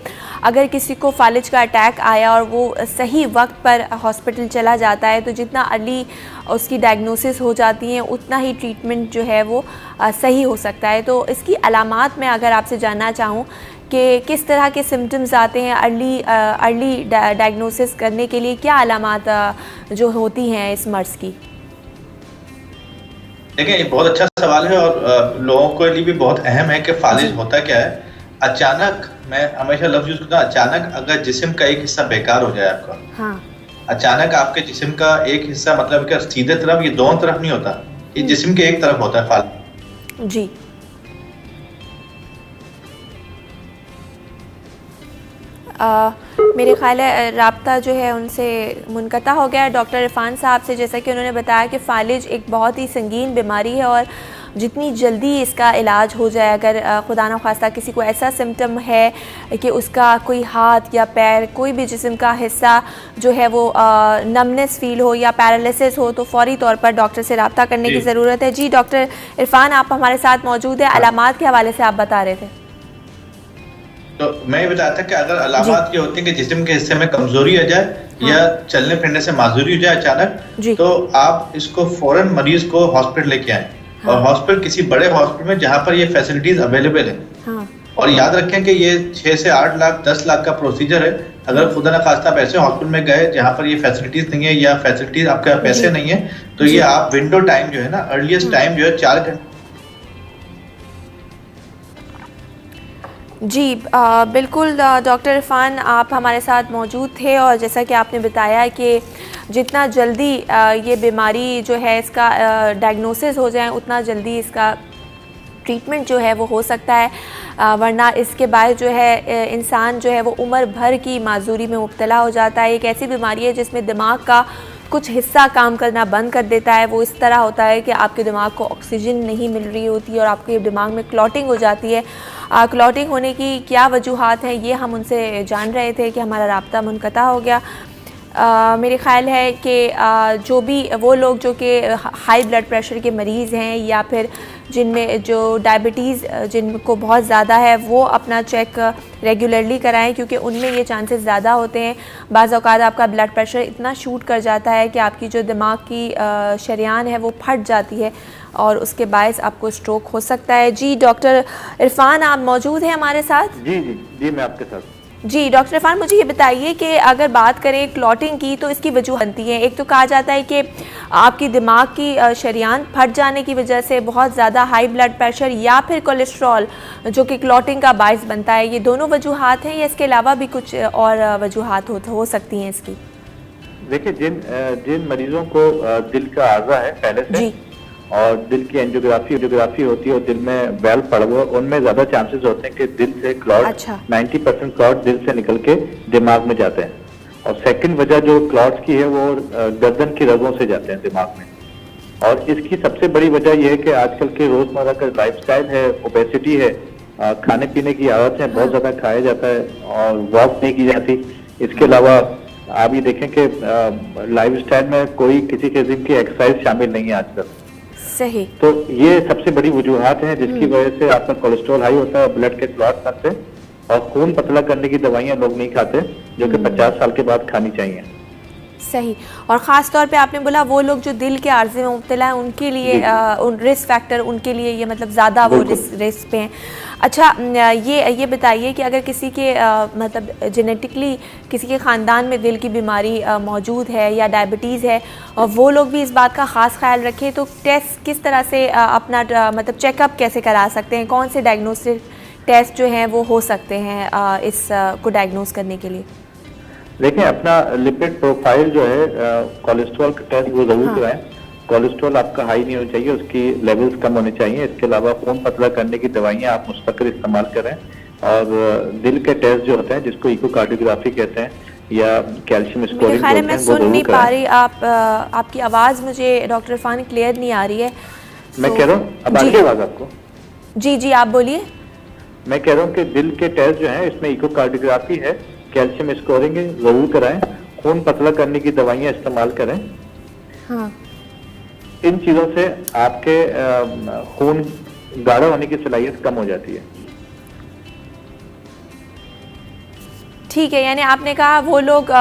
अगर किसी को फालिज का अटैक आया और वो सही वक्त पर हॉस्पिटल चला जाता है तो जितना अर्ली उसकी डायग्नोसिस हो जाती है उतना ही ट्रीटमेंट जो है वो सही हो सकता है। तो इसकी अलामात में अगर आपसे जानना चाहूँ कि किस तरह के सिम्टम्स आते हैं अर्ली डायग्नोसिस करने के लिए, क्या अलामात जो होती हैं इस मर्ज़ की? देखिए, ये बहुत अच्छा सवाल है और लोगों के लिए भी बहुत अहम है कि फालिज होता क्या है। अचानक, मैं हमेशा लफ्ज़ यूज़ करता हूं, अचानक अगर जिस्म का एक हिस्सा बेकार हो जाए आपका। हाँ। अचानक आपके जिस्म का एक हिस्सा, मतलब कि सीधे तरफ, ये दोनों तरफ नहीं होता, ये जिस्म के एक तरफ होता है फालिज। जी। मेरे ख्याल है राब्ता जो है उनसे मुनक़ता हो गया डॉक्टर इरफान साहब से। जैसा कि उन्होंने बताया कि फालिज एक बहुत ही संगीन बीमारी है और जितनी जल्दी इसका इलाज हो जाए, अगर खुदा न ख़ास्ता किसी को ऐसा सिम्टम है कि उसका कोई हाथ या पैर, कोई भी जिस्म का हिस्सा जो है वो नमनेस फील हो या पैरालिसिस हो, तो फौरी तौर पर डॉक्टर से रब्ता करने की ज़रूरत है। जी डॉक्टर इरफान, आप हमारे साथ मौजूद है। अलामात के हवाले से आप बता रहे थे। तो मैं ये बताया था कि अगर अलामात ये होती है कि जिस्म के हिस्से में कमजोरी आ जाए या चलने फिरने से माजूरी हो जाए अचानक, तो आप इसको फौरन मरीज को हॉस्पिटल लेके आए। और हॉस्पिटल किसी बड़े हॉस्पिटल में जहाँ पर ये फैसिलिटीज अवेलेबल है। और याद रखें कि ये 6 से 8 लाख 10 लाख का प्रोसीजर है। अगर खुदा न खास्ता आप ऐसे हॉस्पिटल में गए जहाँ पर ये फैसिलिटीज नहीं है या फैसिलिटीज आपके पैसे नहीं है, तो ये आप विंडो टाइम जो है ना, अर्लीस्ट टाइम जो है 4 घंटे। जी बिल्कुल डॉक्टर इरफान, आप हमारे साथ मौजूद थे और जैसा कि आपने बताया कि जितना जल्दी ये बीमारी जो है इसका डायग्नोसिस हो जाए उतना जल्दी इसका ट्रीटमेंट जो है वो हो सकता है, वरना इसके बाद जो है इंसान जो है वो उम्र भर की माजूरी में मुब्तला हो जाता है। एक ऐसी बीमारी है जिसमें दिमाग का कुछ हिस्सा काम करना बंद कर देता है। वो इस तरह होता है कि आपके दिमाग को ऑक्सीजन नहीं मिल रही होती और आपके दिमाग में क्लॉटिंग हो जाती है। क्लॉटिंग होने की क्या वजूहात हैं ये हम उनसे जान रहे थे कि हमारा राब्ता मुनक़ता हो गया। मेरे ख़्याल है कि जो भी वो लोग जो कि हाई ब्लड प्रेशर के मरीज़ हैं या फिर जिनमें जो डायबिटीज़ जिनको बहुत ज़्यादा है वो अपना चेक रेगुलरली कराएं, क्योंकि उनमें ये चांसेस ज़्यादा होते हैं। बाज़ औक़ात आपका ब्लड प्रेशर इतना शूट कर जाता है कि आपकी जो दिमाग की शरीयान है वो फट जाती है और उसके बायस आपको स्ट्रोक हो सकता है। जी डॉक्टर इरफान, आप मौजूद हैं हमारे साथ? जी जी जी, मैं आपके साथ। जी डॉक्टर इरफान, मुझे ये बताइए कि अगर बात करें क्लॉटिंग की तो इसकी वजह बनती है। एक तो कहा जाता है कि आपकी दिमाग की शरीयान फट जाने की वजह से बहुत ज़्यादा हाई ब्लड प्रेशर या फिर कोलेस्ट्रॉल जो कि क्लॉटिंग का बायस बनता है। ये दोनों वजूहात हैं या इसके अलावा भी कुछ और वजूहात हो सकती हैं इसकी? देखिए, जिन मरीजों को दिल का आर्जा है पहले से जी। और दिल की एंजियोग्राफी होती है और दिल में वेल्व पड़ा हुआ, उनमें ज्यादा चांसेस होते हैं कि दिल से क्लॉट, अच्छा। 90% क्लॉट दिल से निकल के दिमाग में जाते हैं। और सेकंड वजह जो क्लॉट्स की है वो गर्दन की रगों से जाते हैं दिमाग में। और इसकी सबसे बड़ी वजह यह है कि आजकल के रोजमर्रा का लाइफस्टाइल है, ओबेसिटी है, खाने पीने की आदतें बहुत ज्यादा खाया जाता है और वॉक नहीं की जाती। इसके अलावा आप ये देखें कि लाइफस्टाइल में कोई किसी किस्म की एक्सरसाइज शामिल नहीं है आजकल। सही। तो ये सबसे बड़ी वजूहात हैं जिसकी वजह से आपका कोलेस्ट्रॉल हाई होता है, ब्लड के क्लॉट बनते हैं और खून पतला करने की दवाइयां लोग नहीं खाते, जो कि 50 साल के बाद खानी चाहिए। सही। और ख़ास तौर पे आपने बोला वो लोग जो दिल के आर्जे में मुब्तला है उनके लिए उन रिस्क फैक्टर उनके लिए ये मतलब ज़्यादा वो रिस्क पे हैं। अच्छा, ये बताइए कि अगर किसी के मतलब जेनेटिकली किसी के ख़ानदान में दिल की बीमारी मौजूद है या डायबिटीज़ है और वो लोग भी इस बात का ख़ास ख्याल रखें, तो टेस्ट किस तरह से अपना मतलब चेकअप कैसे करा सकते हैं? कौन से डायग्नोस्टिक टेस्ट जो हैं वो हो सकते हैं इस को डायग्नोस करने के लिए? देखें, अपना लिपिड प्रोफाइल जो है कोलेस्ट्रॉल का टेस्ट वो जरूर कराएं। कोलेस्ट्रॉल आपका हाई नहीं होना चाहिए, उसकी लेवल्स कम होने चाहिए। इसके अलावा खून पतला करने की दवाइयां आप मुस्तकिल इस्तेमाल करें और दिल के टेस्ट जो होते हैं जिसको इकोकार्डियोग्राफी कहते हैं या कैल्शियम स्कोरिंग बोलते हैं, मैं सुन नहीं पा रही, आपकी आवाज़ मुझे डॉक्टर इरफान क्लियर नहीं आ रही है। मैं कह रहा हूँ, अब आ रही है आवाज़ आपको? जी जी, आप बोलिए। मैं कह रहा हूँ कि दिल के टेस्ट जो है इसमें इकोकार्डियोग्राफी है, कैल्शियम स्कोरिंग जरूर कराएं, खून पतला करने की दवाइयां इस्तेमाल करें। हाँ। इन चीजों से आपके खून गाढ़ा होने की सलाहियत कम हो जाती है। ठीक है, यानी आपने कहा वो लोग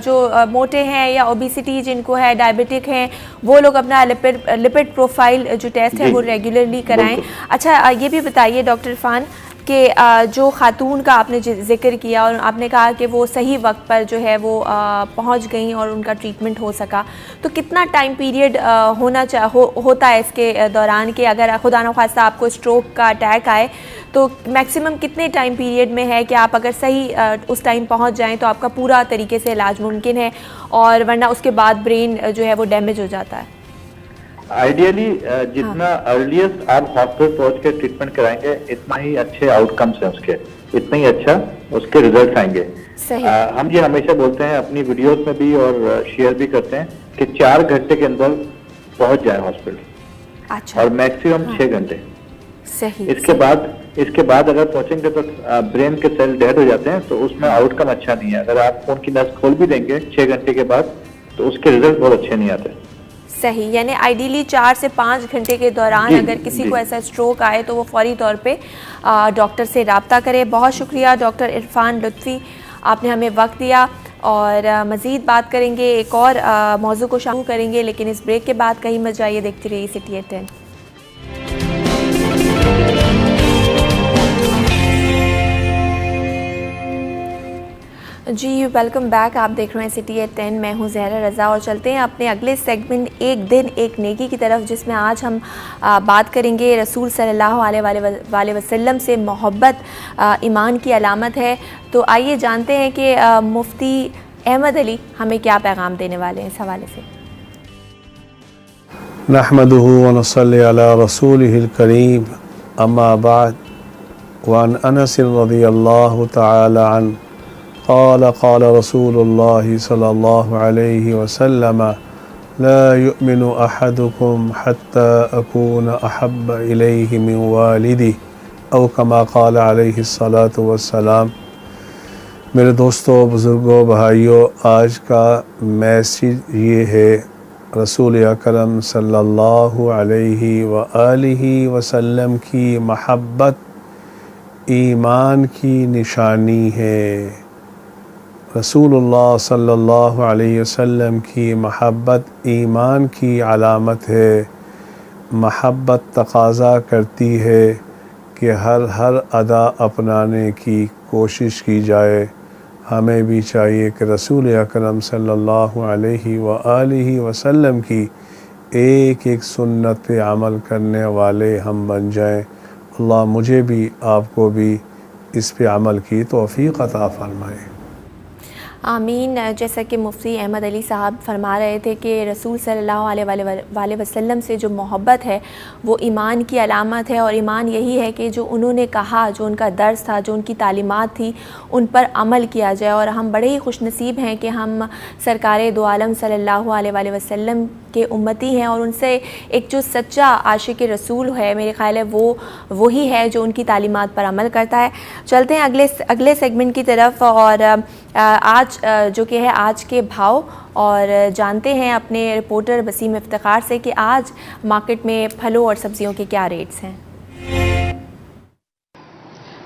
जो मोटे हैं या ओबिसिटी जिनको है, डायबिटिक हैं, वो लोग अपना लिपिड प्रोफाइल जो टेस्ट है वो रेगुलरली कराएं। अच्छा, ये भी बताइए डॉक्टर इरफान कि जो खातून का आपने जिक्र किया और आपने कहा कि वो सही वक्त पर जो है वो पहुंच गई और उनका ट्रीटमेंट हो सका, तो कितना टाइम पीरियड होता है इसके दौरान कि अगर खुदा न खास्ता आपको स्ट्रोक का अटैक आए तो मैक्सिमम कितने टाइम पीरियड में है कि आप अगर सही उस टाइम पहुंच जाएं तो आपका पूरा तरीके से इलाज मुमकिन है, और वरना उसके बाद ब्रेन जो है वो डैमेज हो जाता है? आइडियली जितना अर्लीस्ट आप हॉस्पिटल पहुंच के ट्रीटमेंट कराएंगे इतना ही अच्छे आउटकम्स हैं उसके, इतना ही अच्छा उसके रिजल्ट आएंगे। हम ये हमेशा बोलते हैं अपनी वीडियोस में भी और शेयर भी करते हैं कि 4 घंटे के अंदर पहुंच जाए हॉस्पिटल। अच्छा। और मैक्सिमम 6 घंटे। सही। इसके बाद अगर पहुंचेंगे तो ब्रेन के सेल डेड हो जाते हैं, तो उसमें आउटकम अच्छा नहीं है। अगर आप खून की नस खोल भी देंगे 6 घंटे के बाद तो उसके रिजल्ट बहुत अच्छे नहीं आते। सही, यानी आइडियली 4 से 5 घंटे के दौरान अगर किसी को ऐसा स्ट्रोक आए तो वो फौरी तौर पे डॉक्टर से रब्ता करे। बहुत शुक्रिया डॉक्टर इरफान लुत्फ़ी, आपने हमें वक्त दिया और मज़ीद बात करेंगे, एक और मौजू को शामिल करेंगे, लेकिन इस ब्रेक के बाद कहीं मत जाइए, देखते रहिए सिटी एट 10। जी वेलकम बैक। आप देख रहे हैं सिटी एट 10। मैं हूं ज़हरा रज़ा और चलते हैं अपने अगले सेगमेंट एक दिन एक नेकी की तरफ, जिसमें आज हम बात करेंगे रसूल सल्लल्लाहु अलैहि वसल्लम से मोहब्बत ईमान की अलामत है। तो आइए जानते हैं कि मुफ्ती अहमद अली हमें क्या पैगाम देने वाले हैं इस हवाले से। नहमदुहु व नसल्ली अला रसूलिहिल करीम, अम्मा बाद, वअन अनस रज़ियल्लाहु तआला अन्हु क़ाल क़ाल रसूलुल्लाहि सल्लल्लाहु अलैहि वसल्लम ला युमिनु अहदुकुम हत्ता अकून अहब्ब इलैहि मिन वालिदिही औ कमा क़ाल अलैहि सलातु वस्सलाम। मेरे दोस्तों, बुज़ुर्गों, भाइयों, आज का मैसेज ये है, रसूल अकरम सल्लल्लाहु अलैहि व आलिहि वसल्लम की महब्बत ईमान की निशानी है। रसूलुल्लाह सल्लल्लाहु अलैहि वसल्लम की महब्बत ईमान की अलामत है। महब्बत तकाज़ा करती है कि हर अदा अपनाने की कोशिश की जाए। हमें भी चाहिए कि रसूल अकरम सल्लल्लाहु अलैहि व आलिहि वसल्लम की एक एक सुन्नत पे अमल करने वाले हम बन जाएं। अल्लाह मुझे भी आपको भी इस पे अमल की तौफ़ीक़ अता फ़रमाए। आमीन। जैसा कि मुफ्ती अहमद अली साहब फरमा रहे थे कि रसूल सल्लल्लाहु अलैहि वसल्लम से जो मोहब्बत है वो ईमान की अलामत है, और ईमान यही है कि जो उन्होंने कहा, जो उनका दर्स था, जो उनकी तालीमात थी, उन पर अमल किया जाए। और हम बड़े ही खुशनसीब हैं कि हम सरकार दो आलम सल्लल्लाहु अलैहि वसल्लम के उम्मती हैं, और उनसे एक जो सच्चा आशिक रसूल है, मेरे ख़्याल है वो वही है जो उनकी तालीमात पर अमल करता है। चलते हैं अगले सेगमेंट की तरफ, और आज जो कि है आज के भाव, और जानते हैं अपने रिपोर्टर वसीम इफ्तिखार से कि आज मार्केट में फलों और सब्जियों के क्या रेट्स हैं।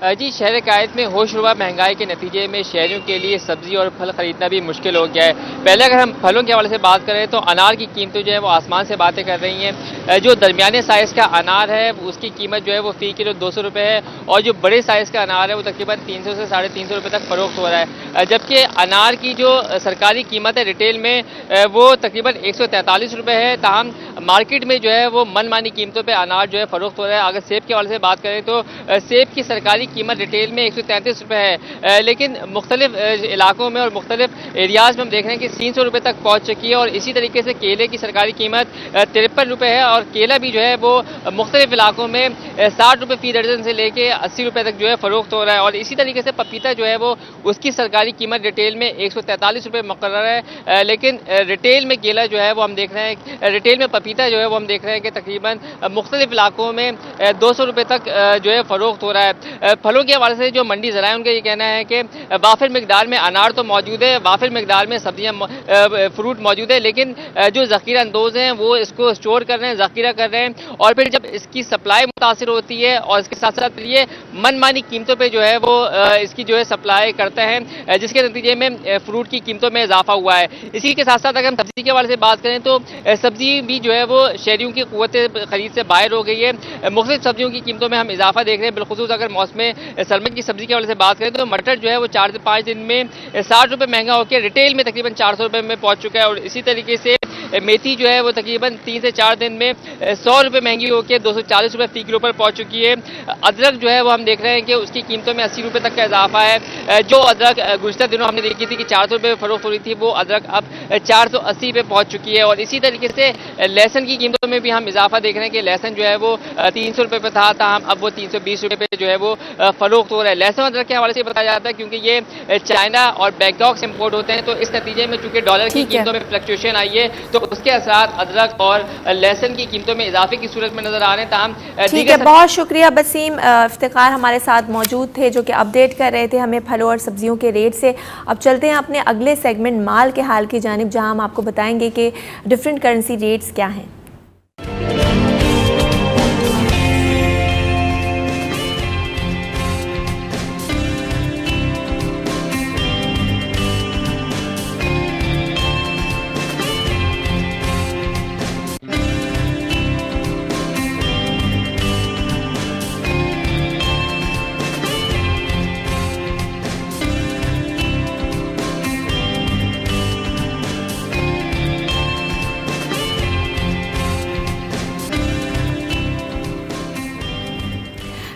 जी, शहर कायद में होशरुबा महंगाई के नतीजे में शहरियों के लिए सब्जी और फल ख़रीदना भी मुश्किल हो गया है। पहले अगर हम फलों के हवाले से बात करें तो अनार की कीमतें जो है वो आसमान से बातें कर रही हैं। जो दरमियाने साइज़ का अनार है उसकी कीमत जो है वो फ़ी किलो 200 रुपये है, और जो बड़े साइज़ का अनार है वो तकरीबन 300 से 350 रुपये तक फ़रोख्त हो रहा है। जबकि अनार की जो सरकारी कीमत है रिटेल में वो तकरीबन 143 रुपये है। ताहम मार्केट में जो है वो मनमानी कीमतों पर अनार जो है फ़रोख्त हो रहा है। अगर सेब के हवाले से बात करें तो सेब की सरकारी कीमत रिटेल में 133 रुपये है, लेकिन मुख्तलिफ इलाकों में और मुख्तलिफ एरियाज़ में हम देख रहे हैं कि 300 रुपये तक पहुँच चुकी है। और इसी तरीके से केले की सरकारी कीमत 53 रुपये है, और केला भी जो है वो मुख्तलिफ इलाकों में 60 रुपये फ़ी दर्जन से लेके 80 रुपये तक जो है फ़रोख्त हो रहा है। और इसी तरीके से पपीता जो है वो उसकी सरकारी कीमत रिटेल में 143 रुपये मुकर्रर है, लेकिन रिटेल में केला जो है वो हम देख रहे हैं, रिटेल में पपीता जो है वो हम देख रहे हैं कि तकरीबन मुख्तलिफ इलाकों में 200 रुपये तक जो है फ़रोख्त हो रहा है। फलों के हवाले से जो मंडी ज़राए उनका ये कहना है कि वाफिर मिकदार में अनार तो मौजूद है, वाफिर मिकदार में सब्जियां फ्रूट मौजूद है, लेकिन जो ज़ख़ीरा अंदोज़ हैं वो इसको स्टोर कर रहे हैं, ज़ख़ीरा कर रहे हैं, और फिर जब इसकी सप्लाई मुतासिर होती है और इसके साथ साथ ये मनमानी कीमतों पर जो है वो इसकी जो है सप्लाई करते हैं, जिसके नतीजे में फ्रूट की कीमतों में इजाफा हुआ है। इसी के साथ साथ अगर हम सब्जी के हवाले से बात करें तो सब्जी भी जो है वो शहरियों की क़ुव्वत ख़रीद से बाहर हो गई है। मुख्तलिफ सब्जियों की कीमतों में हम इजाफा देख रहे हैं। बिलखुसूस अगर मौसम सरमद की सब्जी के हवाले से बात करें तो मटर जो है वो 4 से 5 दिन में 60 रुपये महंगा होकर रिटेल में तकरीबन 400 रुपये में पहुंच चुका है। और इसी तरीके से मेथी जो है वो तकरीबन 3 से 4 दिन में 100 रुपये महंगी होकर 240 रुपये फ़ी किलो पर पहुंच चुकी है। अदरक जो है वो हम देख रहे हैं कि उसकी कीमतों में 80 रुपये तक का इजाफा है। जो अदरक गुज़श्ता दिनों हमने देखी थी कि 400 रुपये फ़रोख्त हो रही थी, वो अदरक अब 480 पे पहुँच चुकी है। और इसी तरीके से लहसुन की कीमतों में भी हम इजाफा देख रहे हैं कि लहसुन जो है वो 300 रुपये पर था, अब वो 320 रुपये पे जो है वो फ़रोख्त हो रहा है। लहसुन अदरक के हवाले से बताया जाता है क्योंकि ये चाइना और बैंकॉक से इंपोर्ट होते हैं, तो इस नतीजे में चूंकि डॉलर की कीमतों में फ्लक्चुएशन आई है तो उसके असर अदरक और लहसुन की कीमतों में इजाफे की सूरत में नजर आ रहे हैं। ताहम ठीक है, बहुत शुक्रिया वसीम इफ्तिखार हमारे साथ मौजूद थे जो कि अपडेट कर रहे थे हमें फलों और सब्जियों के रेट से। अब चलते हैं अपने अगले सेगमेंट माल के हाल की जानिब, जहां हम आपको बताएंगे कि डिफरेंट करेंसी रेट्स क्या हैं।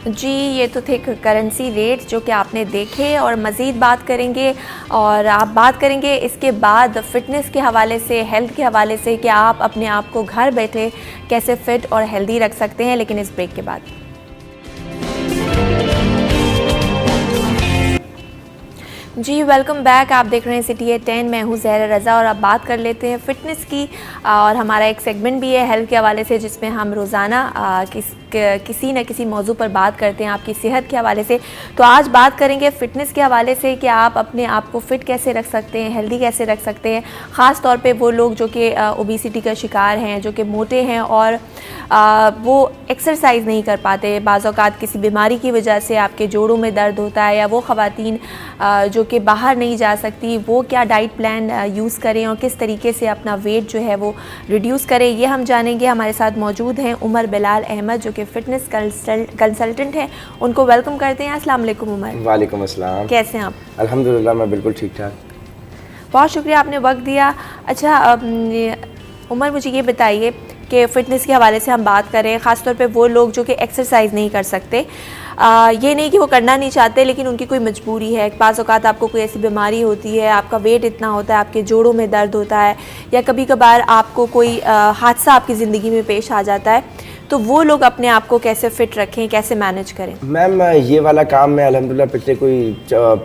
जी, ये तो थे करेंसी रेट जो कि आपने देखे, और मज़ीद बात करेंगे, और आप बात करेंगे इसके बाद फ़िटनेस के हवाले से, हेल्थ के हवाले से कि आप अपने आप को घर बैठे कैसे फ़िट और हेल्दी रख सकते हैं, लेकिन इस ब्रेक के बाद। जी, वेलकम बैक। आप देख रहे हैं सिटी 10, मैं हूँ ज़हरा रज़ा, और अब बात कर लेते हैं फ़िटनेस की, और हमारा एक सेगमेंट भी है हेल्थ के हवाले से जिसमें हम रोज़ाना किसी न किसी मौजू पर बात करते हैं आपकी सेहत के हवाले से। तो आज बात करेंगे फ़िटनेस के हवाले से कि आप अपने आप को फ़िट कैसे रख सकते हैं, हेल्दी कैसे रख सकते हैं, ख़ास तौर पे वो लोग जो कि ओबेसिटी का शिकार हैं, जो कि मोटे हैं और वो एक्सरसाइज नहीं कर पाते, बाज़ औक़ात किसी बीमारी की वजह से आपके जोड़ों में दर्द होता है, या वो ख़वातीन जो कि बाहर नहीं जा सकती, वो क्या डाइट प्लान यूज़ करें और किस तरीके से अपना वेट जो है वो रिड्यूस करें, ये हम जानेंगे। हमारे साथ मौजूद हैं उमर बिलाल अहमद जो कि फ़िटनेस कंसल्टेंट हैं, उनको वेलकम करते हैं। अस्सलाम वालेकुम उमर। वालेकुम अस्सलाम। कैसे हैं आप? अल्हम्दुलिल्लाह, मैं बिल्कुल ठीक ठाक। बहुत शुक्रिया, आपने वक्त दिया। अच्छा उमर, मुझे ये बताइए कि फ़िटनेस के हवाले से हम बात करें, ख़ास तौर पे वो लोग जो कि एक्सरसाइज नहीं कर सकते, ये नहीं कि वो करना नहीं चाहते, लेकिन उनकी कोई मजबूरी है। बाज़ औक़ात आपको कोई ऐसी बीमारी होती है, आपका वेट इतना होता है, आपके जोड़ों में दर्द होता है, या कभी कभार आपको कोई हादसा आपकी ज़िंदगी में पेश आ जाता है, तो वो लोग अपने आप को कैसे फ़िट रखें, कैसे मैनेज करें? मैम, ये वाला काम मैं अल्हम्दुलिल्लाह पिछले कोई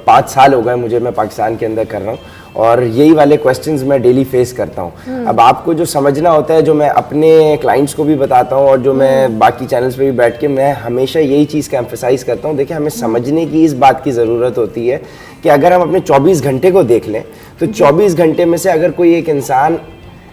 5 साल हो गए मुझे, मैं पाकिस्तान के अंदर कर रहा हूँ, और यही वाले क्वेश्चंस मैं डेली फेस करता हूँ। अब आपको जो समझना होता है, जो मैं अपने क्लाइंट्स को भी बताता हूँ और जो मैं बाकी चैनल्स पे भी बैठ के मैं हमेशा यही चीज़ का एम्फसाइज करता हूँ। देखिए, हमें समझने की इस बात की ज़रूरत होती है कि अगर हम अपने 24 घंटे को देख लें तो 24 घंटे में से अगर कोई एक इंसान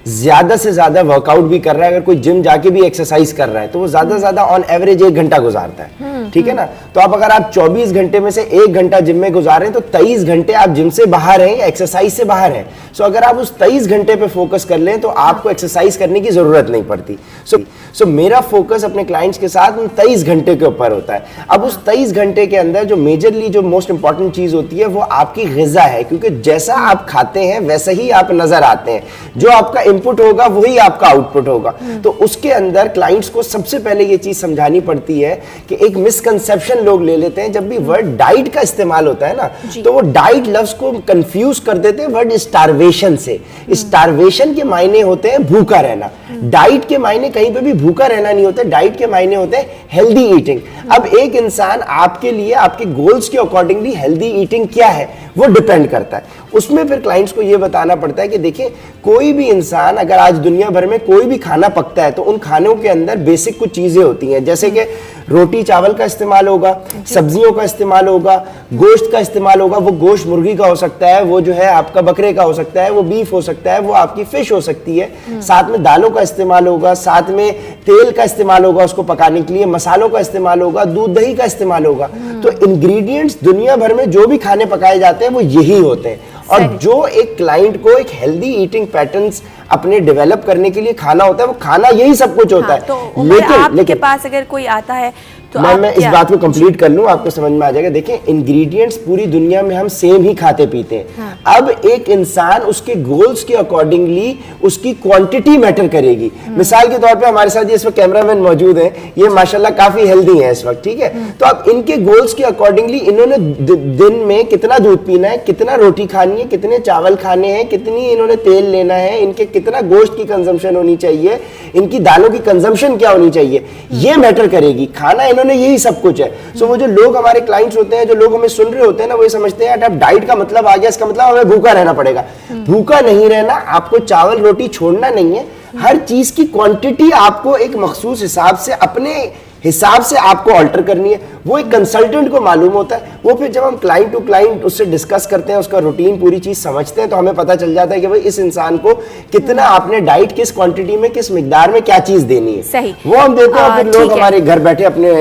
ज़्यादा से ज़्यादा वर्कआउट भी कर रहा है, अगर कोई जिम जाके भी एक्सरसाइज कर रहा है, तो वो ज़्यादा से ज़्यादा ऑन एवरेज 1 घंटा गुजारता है। ठीक है ना? तो अगर आप 24 घंटे में से 1 घंटा जिम में गुजार रहे हैं, तो 23 घंटे आप जिम से बाहर हैं, एक्सरसाइज से बाहर हैं। सो अगर आप उस 23 घंटे पे फोकस कर लें तो आपको एक्सरसाइज करने की ज़रूरत नहीं पड़ती। सो मेरा फोकस अपने क्लाइंट्स के साथ उन 23 घंटे के ऊपर होता है। अब उस 23 घंटे के अंदर जो मेजरली जो मोस्ट इंपॉर्टेंट चीज़ होती है वो आपकी ग़िज़ा है, क्योंकि जैसा आप खाते हैं वैसे ही आप नज़र आते हैं। जो आपका इनपुट होगा वही आपका आउटपुट होगा। तो उसके अंदर क्लाइंट्स को सबसे पहले ये चीज़ समझानी पड़ती है कि एक मिसकंसेप्शन लोग ले लेते हैं, जब भी वर्ड डाइट का इस्तेमाल होता है ना, तो वो डाइट लफ्ज़ को कंफ्यूज कर देते हैं वर्ड स्टारवेशन से। स्टारवेशन के मायने होते हैं भूखा रहना, डाइट के मायने कहीं पे भी भूखा रहना नहीं होता, डाइट के मायने होते हैं हेल्दी ईटिंग। अब एक इंसान आपके लिए आपके गोल्स के अकॉर्डिंगली हेल्दी ईटिंग क्या है वो डिपेंड करता है। उसमें फिर क्लाइंट्स को ये बताना पड़ता है कि देखिए, कोई भी इंसान अगर आज दुनिया भर में कोई भी खाना पकता है तो उन खानों के अंदर बेसिक कुछ चीजें होती हैं, जैसे कि रोटी चावल का इस्तेमाल होगा, सब्जियों का इस्तेमाल होगा, गोश्त का इस्तेमाल होगा। वो गोश्त मुर्गी का हो सकता है, वो जो है आपका बकरे का हो सकता है, वो बीफ हो सकता है, वो आपकी फिश हो सकती है। साथ में दालों का इस्तेमाल होगा, साथ में तेल का इस्तेमाल होगा उसको पकाने के लिए, मसालों का इस्तेमाल होगा, दूध दही का इस्तेमाल होगा। तो इंग्रेडिएंट्स दुनिया भर में जो भी खाने पकाए जाते हैं वो यही होते हैं। और जो एक क्लाइंट को एक हेल्दी ईटिंग पैटर्न्स अपने डेवलप करने के लिए खाना होता है, वो खाना यही सब कुछ होता है। तो लेकिन आपके पास अगर कोई आता है तो मैं इस बात को कंप्लीट कर लूं, आपको समझ में आ जाएगा। देखिए, इंग्रेडिएंट्स पूरी दुनिया में हम सेम ही खाते पीते हैं। अब एक इंसान उसके गोल्स के अकॉर्डिंगली उसकी क्वांटिटी मैटर करेगी। मिसाल के तौर पे हमारे साथ ये इस वक्त कैमरामैन मौजूद हैं, ये माशाल्लाह काफी हेल्दी हैं इस वक्त, ठीक है। तो अब इनके गोल्स के अकॉर्डिंगली इन्होंने दिन में कितना दूध पीना है, कितना रोटी खानी है, कितने चावल खाने हैं, कितनी इन्होंने तेल लेना है, इनके कितना गोश्त की कंजम्पशन होनी चाहिए, इनकी दालों की कंजम्पशन क्या होनी चाहिए, ये मैटर करेगी। खाना इन्होंने यही सब कुछ है। सो वो जो लोग हमारे क्लाइंट्स होते हैं, जो लोग हमें सुन रहे होते हैं ना, वो ये समझते हैं अब डाइट का मतलब आ गया, इसका मतलब हमें भूखा रहना पड़ेगा। भूखा नहीं रहना, आपको चावल रोटी छोड़ना नहीं है। हर चीज की क्वांटिटी आपको एक मखसूस हिसाब से अपने हिसाब से आपको ऑल्टर करनी है। वो एक कंसल्टेंट को मालूम होता है। वो फिर जब हम क्लाइंट टू क्लाइंट उससे डिस्कस करते हैं, उसका रूटीन पूरी चीज समझते हैं, तो हमें पता चल जाता है कि भाई इस इंसान को कितना आपने डाइट किस क्वांटिटी में किस मिकदार में क्या चीज देनी है। सही, वो हम देते हैं। फिर लोग हमारे घर बैठे अपने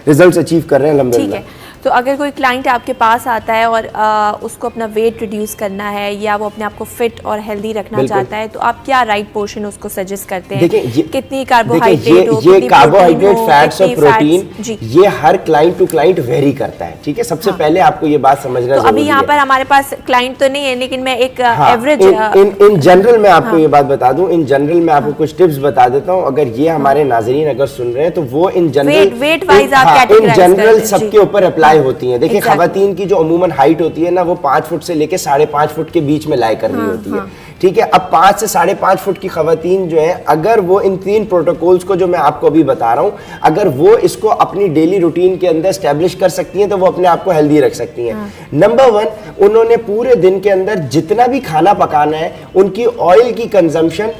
रिजल्ट्स अचीव कर रहे हैं अल्हम्दुलिल्लाह। तो अगर कोई क्लाइंट आपके पास आता है और उसको अपना वेट रिड्यूस करना है या वो अपने आप को फिट और हेल्दी रखना चाहता है, तो आप क्या राइट पोर्शन उसको सजेस्ट करते हैं? कितनी कार्बोहाइड्रेट हो, ये कार्बोहाइड्रेट, फैट्स और प्रोटीन, ये हर क्लाइंट टू क्लाइंट वेरी करता है, ठीक है। सबसे पहले आपको ये बात समझना तो अभी यहाँ पर हमारे पास क्लाइंट तो नहीं है, लेकिन मैं एक एवरेज इन जनरल मैं आपको ये बात बता दूं, इन जनरल मैं आपको कुछ टिप्स बता देता हूँ। अगर ये हमारे नाजरीन अगर सुन रहे हैं तो वो इन जनरल वेट वाइज आप कैटेगराइज इन जनरल सबके ऊपर अप्लाई होती है। देखिए खवातीन की जो अमूमन हाइट होती है ना, वो 5 फुट से लेके 5.5 फुट के बीच में लाई करनी होती है, ठीक है। अब 5 से 5.5 फुट की खवातीन जो है, अगर वो इन 3 प्रोटोकॉल्स को जो मैं आपको अभी बता रहा हूँ, अगर वो इसको अपनी डेली रूटीन के अंदर स्टैब्लिश कर सकती हैं तो वो अपने आप को हेल्दी रख सकती हैं। नंबर 1, उन्होंने पूरे दिन के अंदर जितना भी खाना पकाना है, उनकी ऑयल की कंजम्पशन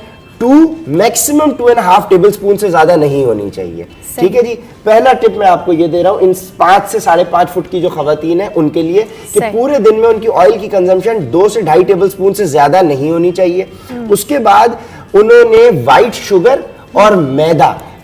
2 मैक्सिमम 2.5 टेबल स्पून से ज्यादा नहीं होनी चाहिए, ठीक है जी। पहला टिप मैं आपको ये दे रहा हूं इन 5 से 5.5 फुट की जो खवातीन है उनके लिए, कि पूरे दिन में उनकी ऑयल की कंजम्पशन 2 से 2.5 टेबल स्पून से ज्यादा नहीं होनी चाहिए। उसके बाद उन्होंने व्हाइट शुगर और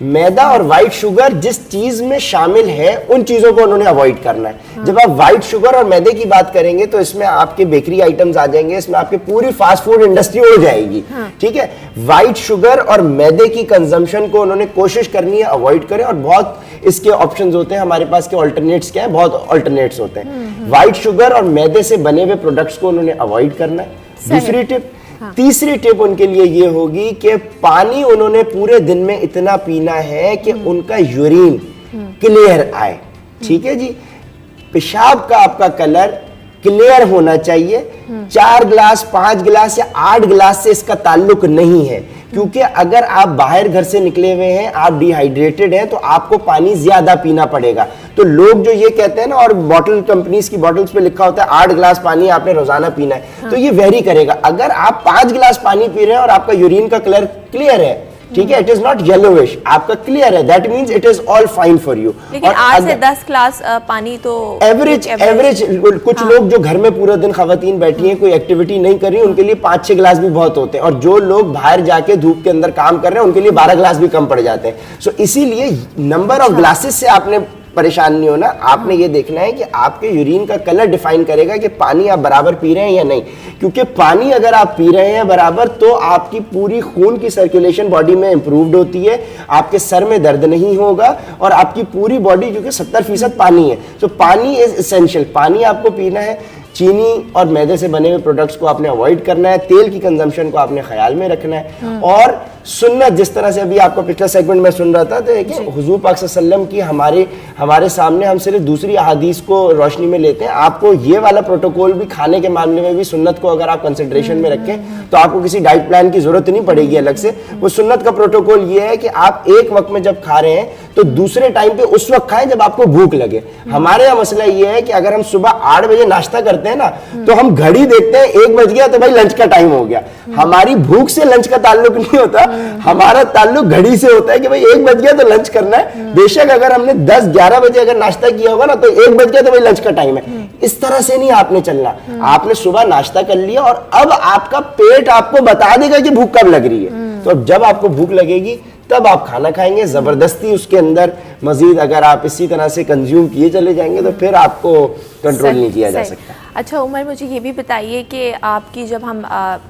मैदा और व्हाइट शुगर जिस चीज में शामिल है उन चीजों को उन्होंने अवॉइड करना है। जब आप व्हाइट शुगर और मैदे की बात करेंगे तो इसमें आपके बेकरी आइटम्स आ जाएंगे, इसमें आपकी पूरी फास्ट फूड इंडस्ट्री हो जाएगी, ठीक है। व्हाइट शुगर और मैदे की कंजम्पशन को उन्होंने कोशिश करनी है अवॉइड करें, और बहुत इसके ऑप्शंस होते हैं हमारे पास के ऑल्टरनेट्स क्या है, बहुत ऑल्टरनेट्स होते हैं। व्हाइट शुगर और मैदे से बने हुए प्रोडक्ट्स को उन्होंने अवॉइड करना है। दूसरी टिप, तीसरी टिप उनके लिए ये होगी कि पानी उन्होंने पूरे दिन में इतना पीना है कि उनका यूरिन क्लियर आए, ठीक है जी। पेशाब का आपका कलर क्लियर होना चाहिए। 4 गिलास 5 गिलास या 8 गिलास से इसका ताल्लुक नहीं है, क्योंकि अगर आप बाहर घर से निकले हुए हैं, आप डिहाइड्रेटेड हैं, तो आपको पानी ज्यादा पीना पड़ेगा। तो लोग जो ये कहते हैं ना, और बॉटल कंपनीज की बॉटल्स पे लिखा होता है 8 गिलास पानी आपने रोजाना पीना है, तो ये वेरी करेगा। अगर आप 5 गिलास पानी पी रहे हैं और आपका यूरिन का कलर क्लियर है, ठीक है, इट इज नॉट येलोविश, आपका क्लियर है, that means it is all fine for you. लेकिन 8 से 10 ग्लास पानी तो एवरेज कुछ लोग जो घर में पूरा दिन खवातीन बैठी हैं, कोई एक्टिविटी नहीं कर रही, उनके लिए 5-6 गिलास भी बहुत होते हैं, और जो लोग बाहर जाके धूप के अंदर काम कर रहे हैं उनके लिए 12 गिलास भी कम पड़ जाते हैं। सो इसीलिए नंबर ऑफ ग्लासेस से आपने परेशान नहीं होना, आपने ये देखना है कि आपके यूरिन का कलर डिफाइन करेगा कि पानी आप बराबर पी रहे हैं या नहीं। क्योंकि पानी अगर आप पी रहे हैं बराबर, तो आपकी पूरी खून की सर्कुलेशन बॉडी में इंप्रूव्ड होती है, आपके सर में दर्द नहीं होगा, और आपकी पूरी बॉडी, क्योंकि 70% पानी है, तो पानी इज एसेंशियल, पानी आपको पीना है। चीनी और मैदे से बने हुए प्रोडक्ट्स को आपने अवॉइड करना है, तेल की कंजम्पशन को आपने ख्याल में रखना है, और सुन्नत जिस तरह से अभी आपको पिछला सेगमेंट में सुन रहा था, तो देखिए हुजूर पाक सल्लल्लाहु अलैहि वसल्लम की हमारे सामने हम सिर्फ दूसरी अहादीस को रोशनी में लेते हैं। आपको ये वाला प्रोटोकॉल भी, खाने के मामले में भी सुन्नत को अगर आप कंसिडरेशन में रखें तो आपको किसी डाइट प्लान की जरूरत नहीं पड़ेगी अलग से। वो सुन्नत का प्रोटोकॉल ये है कि आप एक वक्त में जब खा रहे हैं तो दूसरे टाइम पे उस वक्त खाएं जब आपको भूख लगे। हमारे यहाँ मसला ये है कि अगर हम सुबह 8 बजे नाश्ता करते हैं ना, तो हम घड़ी देखते हैं 1 बज गया तो भाई लंच का टाइम हो गया। हमारी भूख से लंच का ताल्लुक नहीं होता, हमारा ताल्लुक घड़ी से होता है कि भाई 1 बज गया तो लंच करना है। बेशक अगर हमने 10-11 बजे अगर नाश्ता किया होगा ना, तो 1 बज गया तो भाई लंच का टाइम है। इस तरह से नहीं आपने चलना। आपने सुबह नाश्ता कर लिया और अब आपका पेट आपको बता देगा कि भूख कब लग रही है। तो अब जब आपको भूख लगेगी तब आप खाना खाएंगे। जबरदस्ती उसके अंदर मजीद अगर आप इसी तरह से कंज्यूम किए चले जाएंगे तो फिर आपको कंट्रोल नहीं किया जा सकता। अच्छा उमर, मुझे ये भी बताइए कि आपकी, जब हम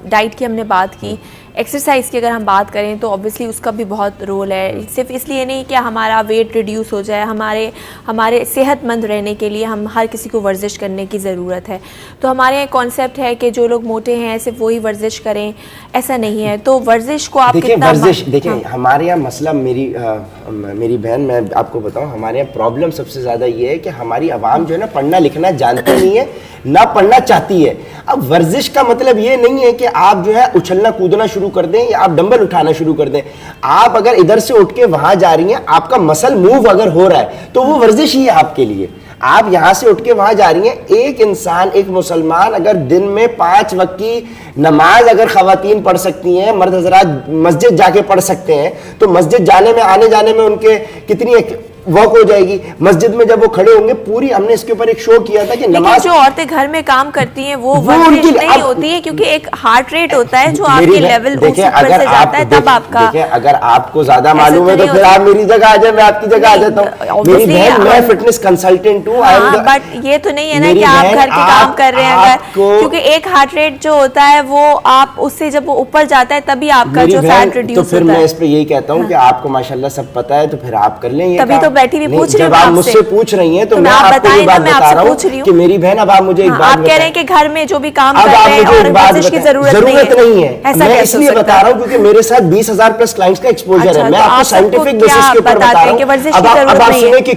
डाइट की हमने बात की, एक्सरसाइज की अगर हम बात करें तो ऑब्वियसली उसका भी बहुत रोल है। सिर्फ इसलिए नहीं कि हमारा वेट रिड्यूस हो जाए, हमारे सेहतमंद रहने के लिए हम हर किसी को वर्जिश करने की ज़रूरत है। तो हमारे यहाँ कॉन्सेप्ट है कि जो लोग मोटे हैं सिर्फ वही वर्जिश करें, ऐसा नहीं है। तो वर्जिश को आप देखिए, देखिए हमारे यहाँ मसला, मेरी बहन, मैं आपको बताऊँ, हमारे यहाँ प्रॉब्लम सबसे ज़्यादा ये है कि हमारी आवाम जो है ना, पढ़ना लिखना जानती नहीं है, ना पढ़ना चाहती है। अब वर्जिश का मतलब ये नहीं है कि आप जो है उछलना कूदना शुरू कर दें या आप डंबल उठाना शुरू कर दें। आप अगर इधर से उठ के वहां जा रही हैं, आपका मसल मूव अगर हो रहा है तो वो वर्जिश ही है आपके लिए। आप यहां से उठ के वहां जा रही हैं। एक इंसान, एक मुसलमान अगर दिन में 5 वक्त की नमाज अगर खवातीन पढ़ सकती हैं, मर्द हजरात मस्जिद जाके पढ़ सकते हैं, तो मस्जिद जाने में, आने जाने में उनके कितनी वॉक हो जाएगी। मस्जिद में जब वो खड़े होंगे, पूरी हमने इसके ऊपर एक शो किया था कि नमाज, जो औरतें घर में काम करती हैं वो उनकी नहीं होती है, क्योंकि एक हार्ट रेट होता है जो आपके लेवल ऊपर से जाता है, तब आपका। अगर आपको ज्यादा मालूम है तो फिर आप मेरी जगह आ जाए, मैं आपकी जगह आ जाता हूँ। मेरी बहन, मैं फिटनेस कंसल्टेंट हूँ। बट ये तो नहीं है ना कि आप घर के काम कर रहे हैं, क्योंकि एक हार्ट रेट जो होता है वो आप उससे जब वो ऊपर जाता है तभी आपका जो फैट रिड्यूस होता है। तो फिर मैं इस पे यही कहता हूँ कि आपको माशाल्लाह सब पता है, तो फिर आप कर लें ये तभी तो बैठी हुई पूछ रही हूँ। जब आप मुझसे पूछ रही हैं तो मैं आपको ये बात बता रहा हूँ कि मेरी बहन, अब आप मुझे एक बात आप कह रहे हैं कि घर में जो भी काम कर रहे हैं और वर्जिश की जरूरत नहीं है। मैं इसलिए बता रहा हूँ क्योंकि मेरे साथ 20,000 प्लस क्लाइंट्स का एक्सपोजर है। मैं आपको साइंटिफिक बेसिस के ऊपर बता रहा हूँ। अब आप सुने कि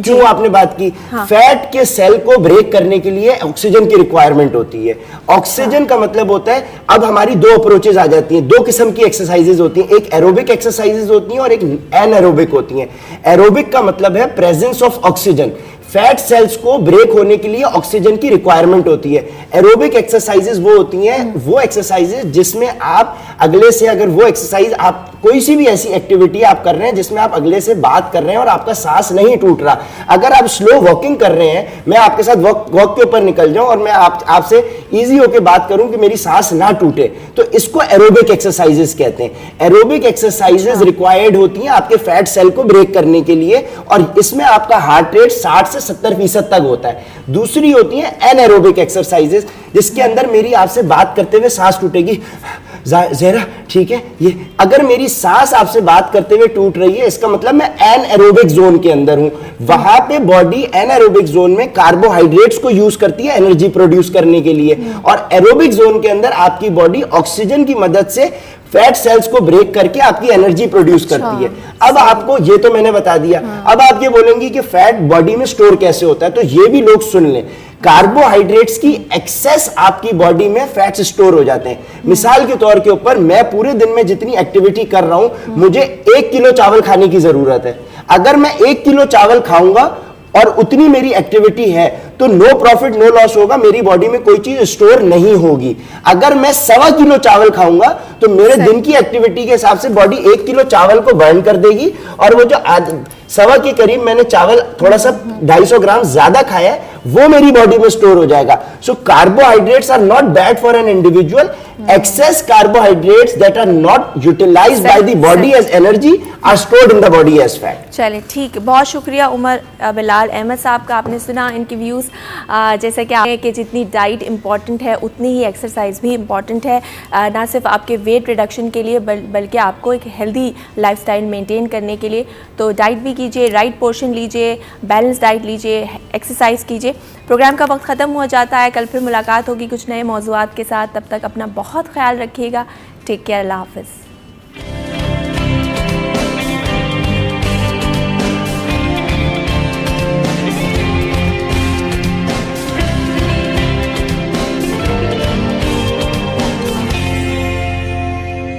क्यों आपने बात की। फैट के सेल को ब्रेक करने के लिए ऑक्सीजन की रिक्वायरमेंट होती है। ऑक्सीजन का मतलब होता है, अब हमारी दो अप्रोचेज आ जाती हैं, दो किस्म की एक्सरसाइजेज होती हैं, एक एरोबिक एक्सरसाइजेज होती हैं और एक एनारोबिक होती हैं। एरोबिक का मतलब है presence of oxygen. Fat cells को ब्रेक होने के लिए ऑक्सीजन की रिक्वायरमेंट होती है। एरोबिक एक्सरसाइजेज वो होती हैं, वो एक्सरसाइजेज जिसमें आप अगले से, अगर वो एक्सरसाइज आप कोई सी भी ऐसी एक्टिविटी आप कर रहे हैं जिसमें आप अगले से बात कर रहे हैं और आपका सांस नहीं टूट रहा, अगर आप स्लो वॉकिंग कर रहे हैं, मैं आपके साथ वॉक के ऊपर निकल जाऊं और मैं आपसे इजी होकर बात करूं कि मेरी सांस ना टूटे, तो इसको एरोबिक एक्सरसाइजेस कहते हैं। एरोबिक एक्सरसाइजेस रिक्वायर्ड होती हैं आपके फैट सेल को ब्रेक करने के लिए, और इसमें आपका हार्ट रेट 60 से 70% तक होता है। दूसरी होती है एनएरोबिक एक्सरसाइजेस, जिसके अंदर मेरी आपसे बात करते हुए सांस टूटेगी। ज़हरा ठीक है, ये अगर मेरी सांस आपसे बात करते हुए टूट रही है, इसका मतलब मैं एनएरोबिक जोन के अंदर हूं। वहां पे बॉडी एनएरोबिक जोन में कार्बोहाइड्रेट्स को यूज करती है एनर्जी प्रोड्यूस करने के लिए, और एरोबिक जोन के अंदर आपकी बॉडी ऑक्सीजन की मदद से फैट सेल्स को ब्रेक करके आपकी एनर्जी प्रोड्यूस करती है। अब आपको ये तो मैंने बता दिया। अब आप ये बोलेंगे कि फैट बॉडी में स्टोर कैसे होता है, तो ये भी लोग सुन लें। कार्बोहाइड्रेट्स की एक्सेस आपकी बॉडी में फैट्स स्टोर हो जाते हैं। मिसाल के तौर के ऊपर, मैं पूरे दिन में जितनी एक्टिविटी कर रहा हूं, मुझे 1 किलो चावल खाने की जरूरत है। अगर मैं 1 किलो चावल खाऊंगा और उतनी मेरी एक्टिविटी है, तो नो प्रॉफिट नो लॉस होगा, मेरी बॉडी में कोई चीज स्टोर नहीं होगी। अगर मैं 1.25 किलो चावल खाऊंगा तो मेरे दिन की एक्टिविटी के हिसाब से बॉडी 1 किलो चावल को बर्न कर देगी, और वो जो 1.25 के करीब मैंने चावल थोड़ा सा 250 ग्राम ज्यादा खाया है, वो मेरी बॉडी में स्टोर हो जाएगा। So carbohydrates are not bad for an individual. Excess carbohydrates that are not utilized by the body as energy are stored in the body as fat. चले ठीक, बहुत शुक्रिया उमर बिलाल अहमद साहब का। आपने सुना इनके व्यूज़, जैसे कि जितनी डाइट इम्पॉर्टेंट है उतनी ही एक्सरसाइज भी इम्पॉर्टेंट है, ना सिर्फ आपके वेट रिडक्शन के लिए बल्कि आपको एक हेल्दी लाइफस्टाइल मेंटेन करने के लिए। तो डाइट भी कीजिए, राइट पोर्शन लीजिए, बैलेंस डाइट लीजिए, एक्सरसाइज कीजिए। प्रोग्राम का वक्त ख़त्म हो जाता है, कल फिर मुलाकात होगी कुछ नए मौज़ूआत के साथ। तब तक अपना बहुत ख्याल रखिएगा। टेक केयर, अल्लाह हाफ़िज़।